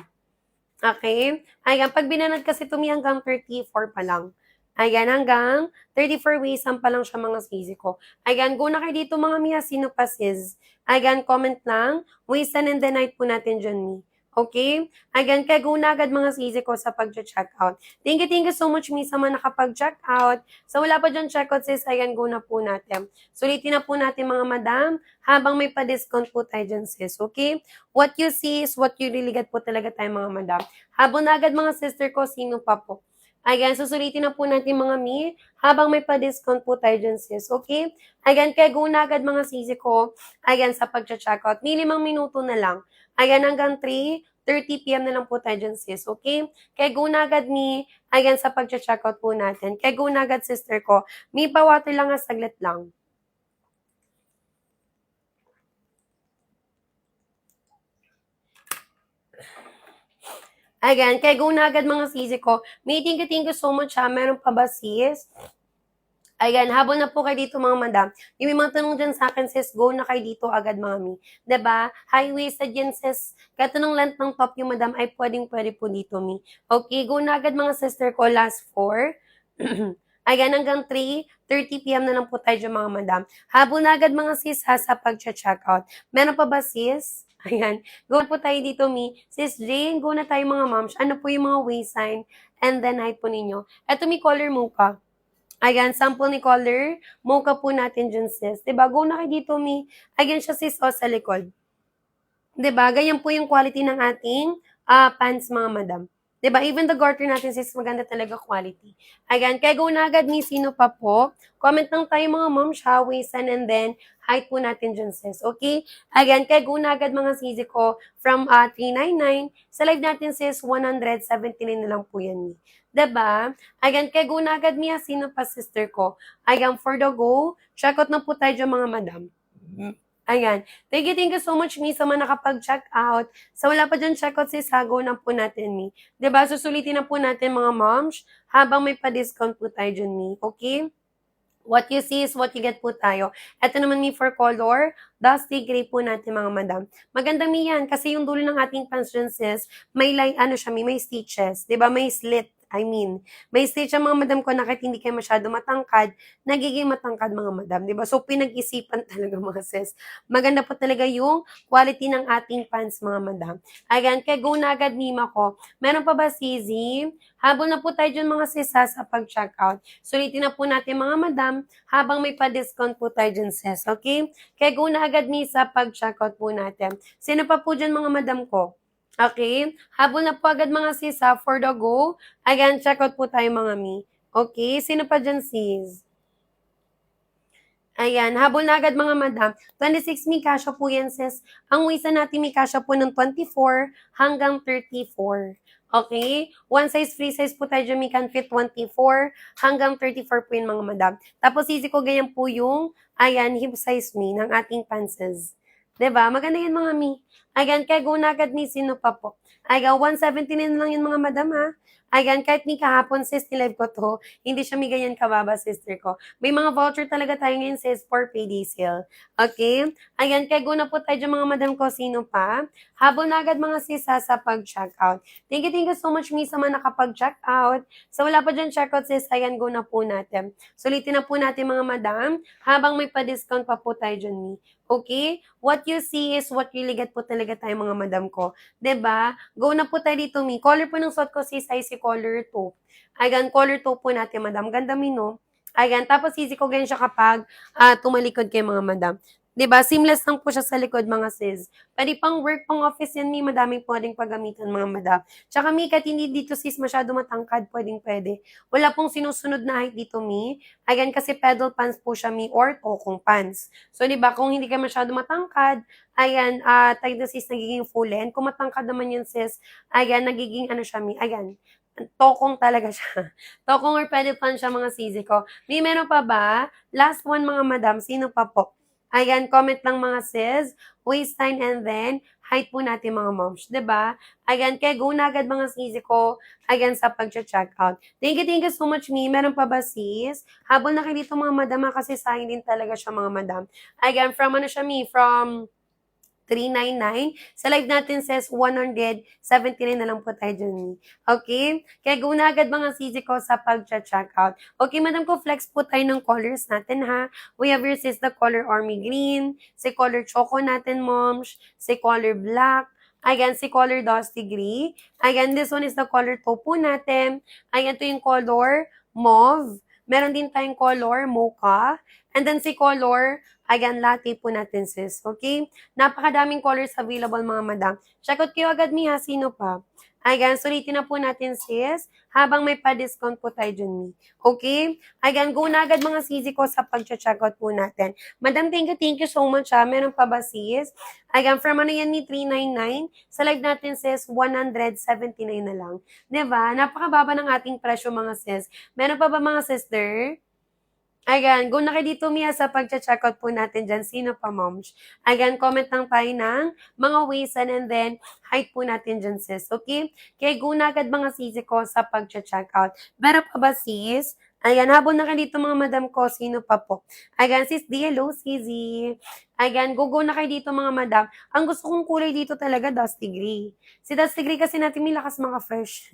Okay? Ayan, pag binanad kasi tumi hanggang 34 pa lang. Ayan, hanggang 34 ways pa lang siya, mga sisi ko. Ayan, go na kayo dito, mga Mia. Sino pa, sis? Ayan, comment lang. Ways and the night po natin dyan, Mi. Okay? Ayan, kaya go na agad, mga sisi ko, sa pag-check out. Thank you so much, Mi, sa mga nakapag-check out. So, wala pa dyan check out, sis. Ayan, go na po natin. Sulitin na po natin, mga madam, habang may pa-discount po tayo dyan, sis. Okay? What you see is what you really get po talaga tayo, mga madam. Habang na agad, mga sister ko, sino pa po? Ayan, susulitin na po natin, mga Mi, habang may pa-discount po tayo dyan, sis. Okay? Ayan, kaya go na agad, mga sisi ko. Ayan, sa pag-checkout. May 5 minuto na lang. Ayan, hanggang 3:30 p.m. na lang po tayo dyan, sis. Okay? Kaya go na agad, Mi. Ayan, sa pag-checkout po natin. Kaya go na agad, sister ko. Mi, pa-water lang, saglit lang. Ayan, kaya go na agad, mga sisi ko. May thank you so much, ha. Meron pa ba, sis? Ayan, habol na po kayo dito, mga madam. Yung may mga tanong dyan sa akin, sis, go na kayo dito agad, mga Mi. 'Di ba? High-waisted yan, sis. Kahit anong length ng top yung madam ay pwede po dito, Mi. Okay, go na agad, mga sister ko. Last 4. Ayan, hanggang 3:30 p.m. na lang po tayo dyan, mga madam. Habol na agad, mga sis, ha, sa pag-check out. Meron pa ba, sis? Ayan, go na po tayo dito, Mi. Sis Jane, go na tayo, mga moms. Ano po yung mga waistline and then height po ninyo? Eto, mi color mocha. Ayan, sample ni color. Mocha po natin dyan, sis. Diba? Go na kayo dito, Mi. Ayan siya, sis, sa likod. Diba? Ganyan po yung quality ng ating pants, mga madam. Diba? Even the garter natin, sis, maganda talaga quality. Ayan, kaya go na agad, Mi. Sino pa po? Comment lang tayo, mga mom, siya, waistan, and then height po natin dyan, sis. Okay? Ayan, kaya go na agad, mga sisi ko, from 399. Sa live natin, sis, 179 na lang po yan, Mi. Diba? Ayan, kaya go na agad, Mia. Sino pa, sister ko? Ayan, for the go, check out na po tayo dyan, mga madam. Ayan. Thank you so much, Mi, sa mga nakapag-check out. Sa wala pa dyan check out, sis, go na po natin, Mi. Diba? Susulitin na po natin, mga moms, habang may pa-discount po tayo dyan, Mi. Okay? What you see is what you get po tayo. Ito naman, Mi, for color, dusty gray po natin, mga madam. Maganda, Mi, yan, kasi yung dulo ng ating pants dyan, sis, may line, siya, Mi, may stitches. Diba? May slit. may stage ang mga madam ko na kahit hindi kayo masyado matangkad, nagiging matangkad mga madam, di ba? So, pinag-isipan talaga mga sis. Maganda po talaga yung quality ng ating pants mga madam. Ayan, kaya go na agad Mima ko. Meron pa ba Sizi? Habol na po tayo dyan mga sis sa pag-checkout. Sulitin na po natin mga madam habang may pa-discount po tayo dyan sis. Okay? Kaya go na agad Mi sa pag-checkout po natin. Sino pa po dyan mga madam ko? Okay? Habol na po agad mga sis for the go. Again, check out po tayo mga Mi. Okay? Sino pa dyan sis? Ayan, habol na agad mga madam. 26 may kasya po yan sis. Ang wisa natin may kasya po ng 24 hanggang 34. Okay? One size, free size po tayo dyan, may can fit 24 hanggang 34 po yun mga madam. Tapos easy ko ganyan po yung, ayan, hip size me ng ating pantses. Diba? Maganda yun mga mi. Ayan, kaya go na agad mi, sino pa po? Ayan, 179 lang yun mga madam ha. Ayan, kahit mi kahapon sis, nilive ko to, hindi siya may ganyan kababa sister ko. May mga voucher talaga tayo ngayon sis for payday sale. Okay? Ayan, kaya go na po tayo dyan mga madam ko, sino pa? Habol na agad mga sis sa pag-check out. Thank you so much mi sa mga nakapag-check out. So wala pa dyan check out sis, ayan, go na po natin. Sulitin na po natin mga madam, habang may pa-discount pa po tayo dyan mi. Okay? What you see is what you get po talaga tayo mga madam ko. 'Di ba? Go na po tayo dito mi. Color po ng suot ko sis ay si color taupe. Ayan, color taupe po natin madam. Ganda mi no? Ayan, tapos easy ko ganyan siya kapag tumalikod kay mga madam. 'Di ba? Seamless lang po siya sa likod mga sis. Pwede pang work, pang office yan mi. Madaming pwedeng paggamitan mga madam. Tsaka mi, kahit hindi dito sis masyado matangkad, pwede. Wala pong sinusunod na height dito mi. Ayan, kasi pedal pants po siya mi or tokong pants. So, di ba, kung hindi ka masyado matangkad, ayan, tayo na sis, nagiging full length. Kung matangkad naman yun sis, ayan, nagiging ano siya mi, ayan, tokong talaga siya. Tokong or pedal pants siya mga sisi ko. May meron pa ba? Last one mga madam, sino pa po? Ayan, comment lang mga sis, waistline and then height po natin mga moms, 'di ba? Ayan, kaya go na agad mga sisi ko, ayan sa pag-check out. Thank you so much me. Meron pa ba sis? Habol na kayo dito mga madam kasi sayang din talaga siya mga madam. Ayan, from ano siya mi? From 399. Sa live natin says 179 na lang po tayo dyan. Okay? Kaya go na agad mga sisi ko sa pag-check out. Okay, madam ko, flex po tayo ng colors natin ha. We have here sis the color army green, si color choco natin moms, si color black, ayan, si color dusty gray. Ayan, this one is the color taupe po natin. Ayan, to yung color mauve. Meron din tayong color mocha. And then si color, ayan, latte po natin sis. Okay? Napakadaming colors available mga madam. Check out kayo agad mi ha, sino pa? Ayan, sulitin na po natin sis, habang may pa-discount po tayo dyan mi. Okay? Ayan, go na agad mga sisi ko sa pag-check out po natin. Madam, thank you so much ha. Meron pa ba sis? Ayan, from ano yan ni 399, sa live natin sis, 179 na lang. Diba? Napakababa ng ating presyo mga sis. Meron pa ba mga sister? Ayan, go na kayo dito Mia sa pag-checkout po natin dyan. Sino pa moms? Ayan, comment lang tayo ng mga waistline and then height po natin dyan sis. Okay? Kaya go na agad mga sisi ko sa pag-checkout. Meron pa ba sis? Ayan, habol na kayo dito mga madam ko. Sino pa po? Ayan, sis D, hello sisi. Ayan, go na kayo dito mga madam. Ang gusto kong kulay dito talaga, dusty gray. Si dusty gray kasi natin may lakas mga fresh.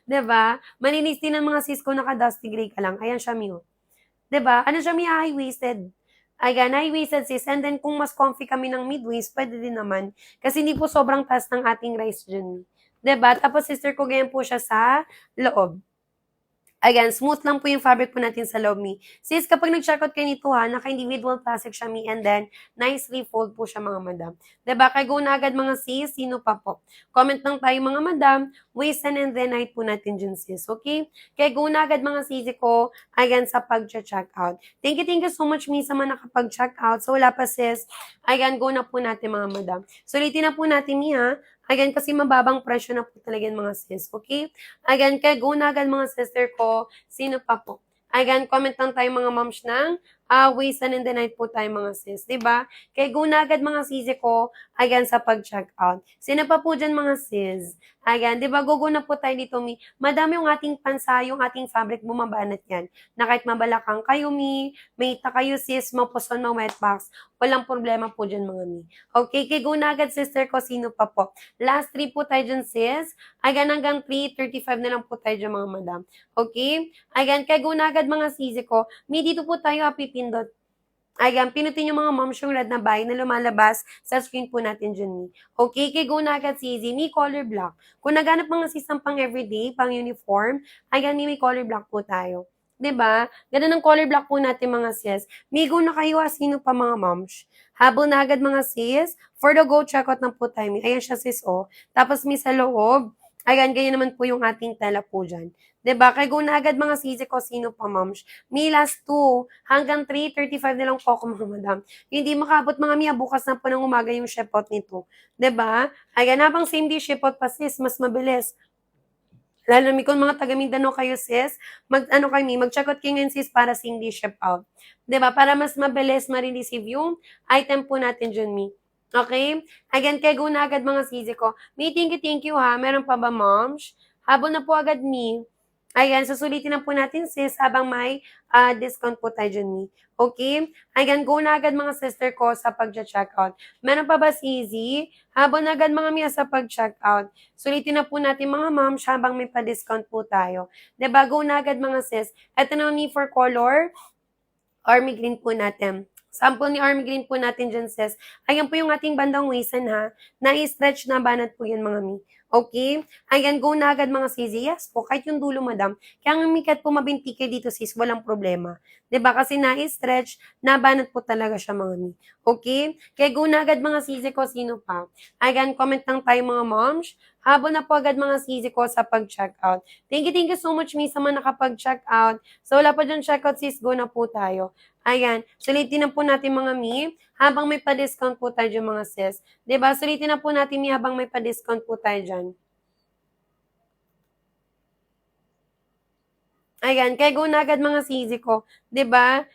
'Di ba? Maninis din ang mga sis ko naka-dusty gray ka lang. Ayan siya, Mio. 'Di ba? Ano siya, may high-waisted. Ayan, high-waisted sis. And then, kung mas comfy kami ng mid-waist, pwede din naman. Kasi hindi po sobrang taas ng ating rice dyan. 'Di ba? Tapos, sister ko, ganyan po siya sa loob. Ayan, smooth lang po yung fabric po natin sa loob, mi. Sis, kapag nag-checkout kayo nito ha, naka-individual plastic siya, mi, and then, nicely fold po siya, mga madam. Diba? Kaya go na agad, mga sis, sino pa po? Comment lang tayo, mga madam, waistline and then height po natin dyan, sis. Okay? Kaya go na agad, mga sisi ko, ayan, sa pag-check out. Thank you so much, mi, sa mga nakapag-check out. So, wala pa, sis. Ayan, go na po natin, mga madam. Sulitin na po natin, mi, ha? Ayan, kasi mababang presyo na po talaga mga sis, okay? Ayan, kaya go na agad mga sister ko. Sino pa po? Ayan, comment lang tayo mga moms ng waste and in the night po tayo mga sis, 'di ba? Kaya go na agad mga sisi ko, ayan, sa pag-check out. Sino pa po diyan mga sis? Ayan, 'di ba, go na po tayo dito, Mi. Madami yung ating pansa, yung ating fabric, bumabanat yan. Na kahit mabalakang kayo, Mi, may ita kayo sis, mapuson, ma-wet box, walang problema po diyan mga Mi. Okay, kay go na agad sister ko, sino pa po? Last 3 po tayo diyan sis. Ayan, hanggang 3:35 na lang po tayo diyan mga madam. Okay? Ayan, kay go na agad mga sisi ko. Mi, dito po tayo pipindot. Ayan, pinutin yung mga moms yung red na buy na lumalabas sa screen po natin dyan, Mi. Okay, kay go na agad si Izzy, Mi, color black. Kung naghanap mga sisang pang everyday, pang uniform, ayan, Mi, may color black po tayo. 'Di ba? Ganun ang color black po natin mga sis. Mi, go na kayo, sino pa mga moms? Habol na agad mga sis. For the go, check out na po tayo, Mi. Ayan siya sis, oh. Tapos, Mi, sa loob, ayan, ganyan naman po yung ating tela po dyan. 'Di ba? Kay go na agad mga sisi ko, sino pa moms? Mi, last 2 hanggang 3:35 na lang po ako mga madam. Hindi makabot mga Mia, bukas na po ng umaga yung ship out nito. 'Di ba? Ayan, habang same day ship out pa sis, mas mabilis. Lalo na kung mga taga Mindanao kayo sis, mag-ano kayo, mag-check out kayo ngayon sis para same day ship out. 'Di ba? Para mas mabilis ma-receive yung item po natin dyan, Mi. Okay? Again, kaya go na agad mga sisi ko. Mi, thank you ha. Meron pa ba moms? Habol na po agad, Mi. Ayan, susulitin na po natin sis habang may discount po tayo dyan, Mi. Okay? Ayan, go na agad mga sister ko sa pag-check-out. Meron pa ba si Izzy? Habang na agad mga Mia sa pag-check-out. Sulitin na po natin mga moms habang may pa-discount po tayo. Diba? Go na agad mga sis. Ito na Mi for color. Army green po natin. Sample ni Army green po natin dyan, sis. Ayan po yung ating bandang waistline, ha. Na-stretch na banat po yan, mga Mi. Okay? Ayan, go na agad mga sis. Yes po, kahit yung dulo, madam. Kaya nga mikat po mabinti kayo dito, sis, walang problema. 'Di ba? Kasi na-stretch, nabanat po talaga siya, mga Mi. Okay? Kaya go na agad mga sisi ko, sino pa? Ayan, comment lang tayo mga moms. Habol na po agad mga sisi ko sa pag-check out. Thank you so much, Mi, sa mga nakapag-check out. So, wala pa dyan check out, sis, go na po tayo. Ayan, sulitin na po natin mga Mi, habang may pa-discount po tayo dyan mga sis. 'Di ba? Sulitin na po natin Mi habang may pa-discount po tayo dyan. Ayan, kaya go na agad mga sisi ko, 'di ba?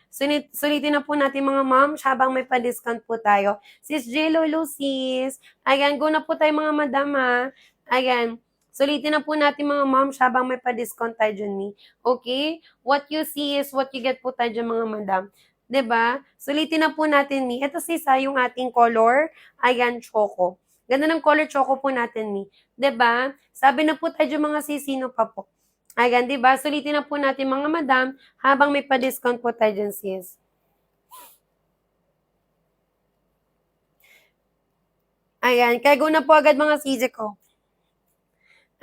Sulitin na po natin mga ma'am habang may pa-discount po tayo. Sis J Lolo sis. Ayan, go na po tayo mga madam ha. Ayan, sulitin na po natin mga ma'am habang may pa-discount tayo dyan, Mi. Okay? What you see is what you get po tayo dyan mga madam. 'Di ba? Sulitin na po natin, Mi. Ito sis yung ating color. Ayan, choco. Ganda ng color choco po natin, Mi. 'Di ba? Sabi na po tayo dyan mga sis, sino pa po? Ayan, 'di ba? Sulitin na po natin mga madam habang may pa-discount po tayo dyan, sis. Ayan, kaya go na po agad mga sisi ko.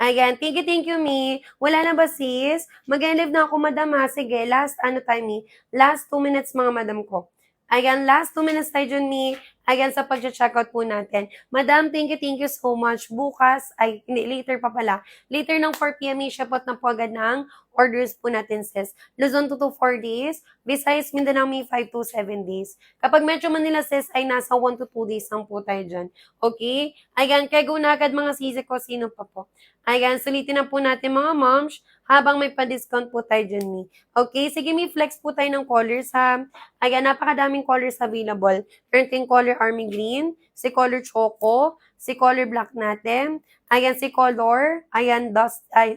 Ayan, thank you, Mi. Wala na ba, sis? Mag-live na ako, madam, ha? Sige, last, ano time, Mi? Last 2 minutes, mga madam ko. Ayan, last 2 minutes tayo dyan, Mi. Ayan, sa pag-checkout po natin. Madam, thank you so much. Bukas, ay, hindi, later pa pala. Later ng 4 p.m., Mi, shipot na po agad ng orders po natin, sis. Luzon 2 to 4 days. Visayas, Mindanao, Mi, 5 to 7 days. Kapag Metro Manila, sis, ay nasa 1 to 2 days lang po tayo dyan. Okay? Ayan, kaya go na agad mga sisi ko. Sino pa po? Ayan, sulitin na po natin mga moms habang may pa-discount po tayo dyan, Mi. Okay, sige, Mi, flex po tayo ng colors, ha. Ayan, napakadaming colors available. Meron tayong color army green, si color choco, si color black natin, ayan, si color, ayan,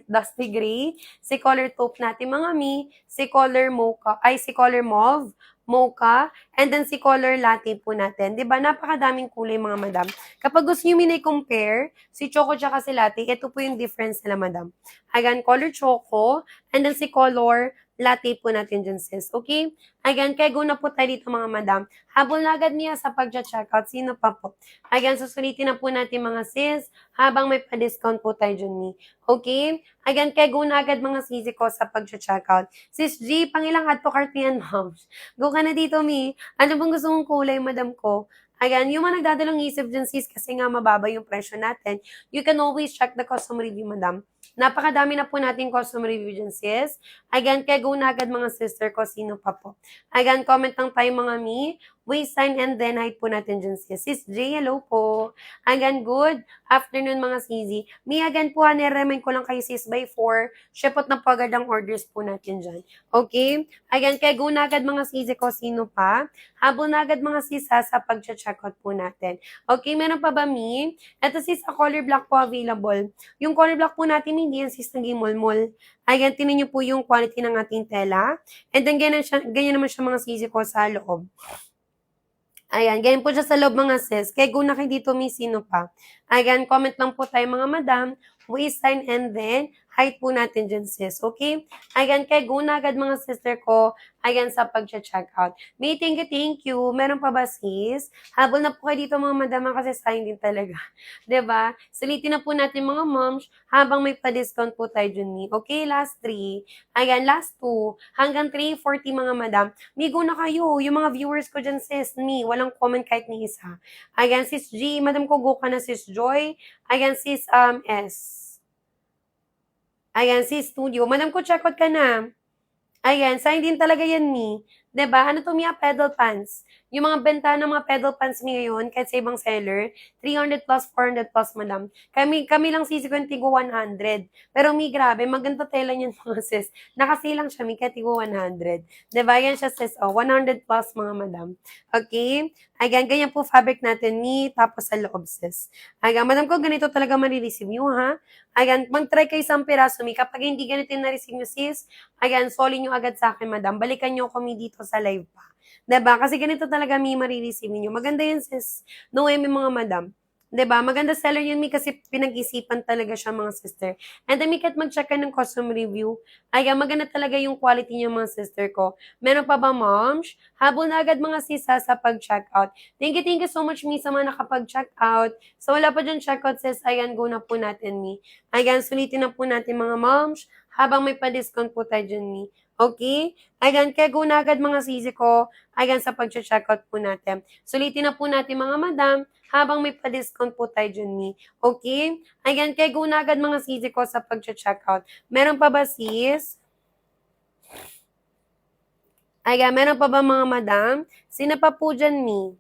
dusty gray, si color taupe natin, mga Mi, si color mocha, ay, si color mauve, mocha, and then si color latte po natin. 'Di ba? Napakadaming kulay, mga madam. Kapag gusto niyo compare si choco tsaka si latte, ito po yung difference nila, madam. Ayan, color choco, and then si color latte po natin dyan, sis. Okay? Ayan, kaya go na po tayo dito, mga madam. Habol na agad niya sa pag-checkout. Sino pa po? Ayan, susulitin na po natin, mga sis, habang may pa-discount po tayo dyan, Mi. Okay? Ayan, kaya go na agad, mga sisi ko, sa pag-checkout. Sis G, pangilang add to cart niyan, ma'am. Go ka na dito, Mi. Ano bang gusto mong kulay, madam ko? Ayan, yung mga nagdadalang isip dyan, sis, kasi nga mababa yung presyo natin, you can always check the custom review, madam. Napakadami na po nating custom review dyan, sis. Ayan, kaya go na agad, mga sister ko, sino pa po. Ayan, comment lang tayo, mga Mi. waistline, and then height po natin dyan sis. Sis J, hello po. Again, good afternoon mga sisi. Me again po, niremind ko lang kayo sis by 4. Syepot na po agad ang orders po natin dyan. Okay? Again, kaya go na agad mga sisi ko, sino pa? Habol na agad mga sis sa pag-checkout po natin. Okay, meron pa ba me? Ito sis, sa color black po available. Yung color block po natin, hindi yan sis naging mol-mol. Ayan, tinan niyo po yung quality ng ating tela. And then, ganyan naman siya mga sisi ko sa loob. Ayan, ganyan po siya sa loob mga sis. Kaya go na kayo dito, may sino pa. Ayan, comment lang po tayo mga madam, waistline, and then height po natin dyan sis, okay? Ayan, kaya go na agad mga sister ko, ayan sa pag-check out. May thank you. Meron pa ba sis? Habol na po kayo dito mga madam, kasi sayang din talaga. 'Di ba? Sulitin na po natin mga moms, habang may pa-discount po tayo dyan ni. Okay, last 3. Ayan, last 2. Hanggang 3:40 mga madam. Migo na kayo, yung mga viewers ko dyan sis, walang comment kahit ni isa. Ayan, sis G, madam ko go ka na sis Joy. Ayan, sis S. Ayan, sis Studio, madam ko check out ka na. Ayan, sayang din talaga yan ni. 'Di ba? Ano 'to, Mia? Pedal pants. Yung mga benta ng mga pedal pants ni ngayon, kahit sa ibang seller, 300 plus, 400 plus, madam. Kami lang sisi ko yung tigo 100. Pero mi, grabe, maganda tela niyan mga sis. Nakasilang siya, mi, kahit tigo 100. 'Di ba? Yan siya sis, 100 plus mga madam. Okay? Ayan, ganyan po fabric natin, mi, tapos sa loob sis. Ayan, madam ko, ganito talaga marireceive nyo, ha? Ayan, mag-try kayo isang piraso, mi. Kapag hindi ganito yung na-receive nyo, sis, ayan, solid nyo agad sa akin, madam. Balikan nyo kami dito sa live pa. 'Di ba? Kasi ganito talaga mi marireceive niyo. Maganda 'yan sis. No way, may mga madam. 'Di ba? Maganda seller yun mi kasi pinag-isipan talaga siya mga sister. And then mi kahit mag-check ka ng custom review, ay maganda talaga yung quality niya mga sister ko. Meron pa ba moms? Habol na agad mga sisa sa pag-check out. Thank you so much mi sa mga nakapag-check out. So wala pa dyan check out sis, ayan go na po natin mi. Ayan, sulitin na po natin mga moms habang may pa-discount po tayo dyan mi. Okay? Ayan, kaya go na agad mga sisi ko, ayan sa pag-checkout po natin. Sulitin na po natin mga madam, habang may pa-discount po tayo dyan ni. Okay? Ayan, kaya go na agad mga sisi ko sa pag-checkout. Meron pa ba sis? Ayan, meron pa ba mga madam? Sino pa po dyan ni?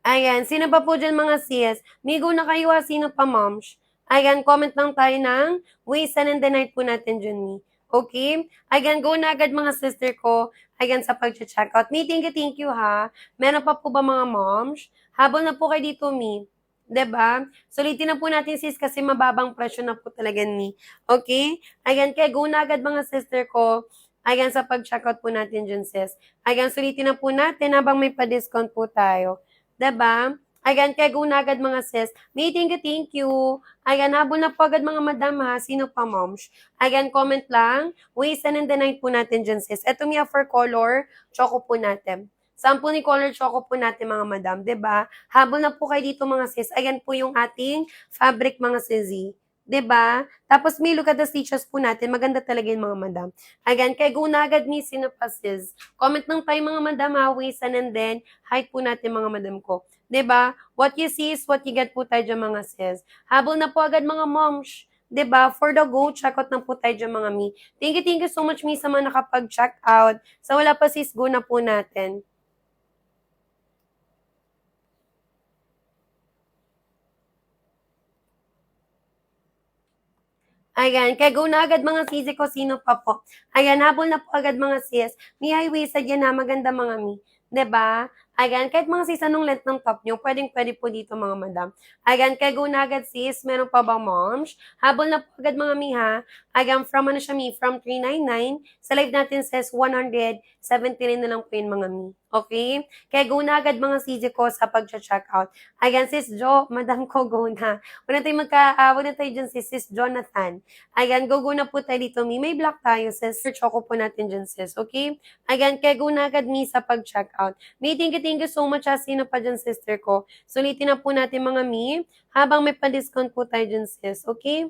Ayan, sino pa po dyan mga sis? Migo na kayo ha, sino pa moms? Ayan, comment lang tayo ng waistline and the night po natin dyan ni. Okay? Ayan, go na agad mga sister ko. Ayan, sa pag-checkout. Mi, thank you ha. Meron pa po ba mga moms? Habol na po kayo dito, mi. 'Di ba? Sulitin na po natin sis kasi mababang presyo na po talaga ni. Okay? Ayan, kaya go na agad mga sister ko. Ayan, sa pag-checkout po natin dyan sis. Ayan, sulitin na po natin habang may pa-discount po tayo. 'Di ba? Ayan, kaya go na agad mga sis. May thank you. Ayan, habol na po agad mga madam ha. Sino pa moms? Ayan, comment lang. Waistline and the night po natin dyan sis. Ito miya for color, choco po natin. Sample ni color choco po natin mga madam, 'di ba? Habol na po kayo dito mga sis. Ayan po yung ating fabric mga sisi. 'Di ba? Tapos may look at the stitches po natin. Maganda talaga yung mga madam. Ayan, kaya go na agad mi sino pa sis. Comment lang tayo mga madam ha. Waistline and then height po natin mga madam ko. 'Di ba? What you see is what you get po tayo dyan mga sis. Habol na po agad mga moms. 'Di ba? For the go, check out na po tayo dyan mga mi. Thank you so much mi sa mga nakapag-check out. Sa wala pa sis, go na po natin. Ayan, kaya go na agad mga sisi ko, sino pa po. Ayan, habol na po agad mga sis. May highway sa dyan na maganda mga mi. 'Di ba? Ayan, kahit mga sis, anong length ng top nyo, pwedeng-pwede po dito mga madam. Ayan, kaya go na agad sis, meron pa bang moms? Habol na po agad mga mi ha. Ayan, from ano siya mi, from 399. Sa live natin says 179 na lang po yun mga mi. Okay? Kaya go na agad mga sisi ko sa pag-check out. Ayan, sis Jo, madam ko, go na. Huwag na tayo dyan sis Jonathan. Ayan, go na po tayo dito, mi. May black tayo, sis. Choco po natin dyan, sis. Okay? Ayan, kaya go na agad, mi, sa pag-check out. Mi, thank you so much, ha. Sino pa dyan, sister ko? Sulitin na po natin, mga mi, habang may pa-discount po tayo dyan, sis. Okay?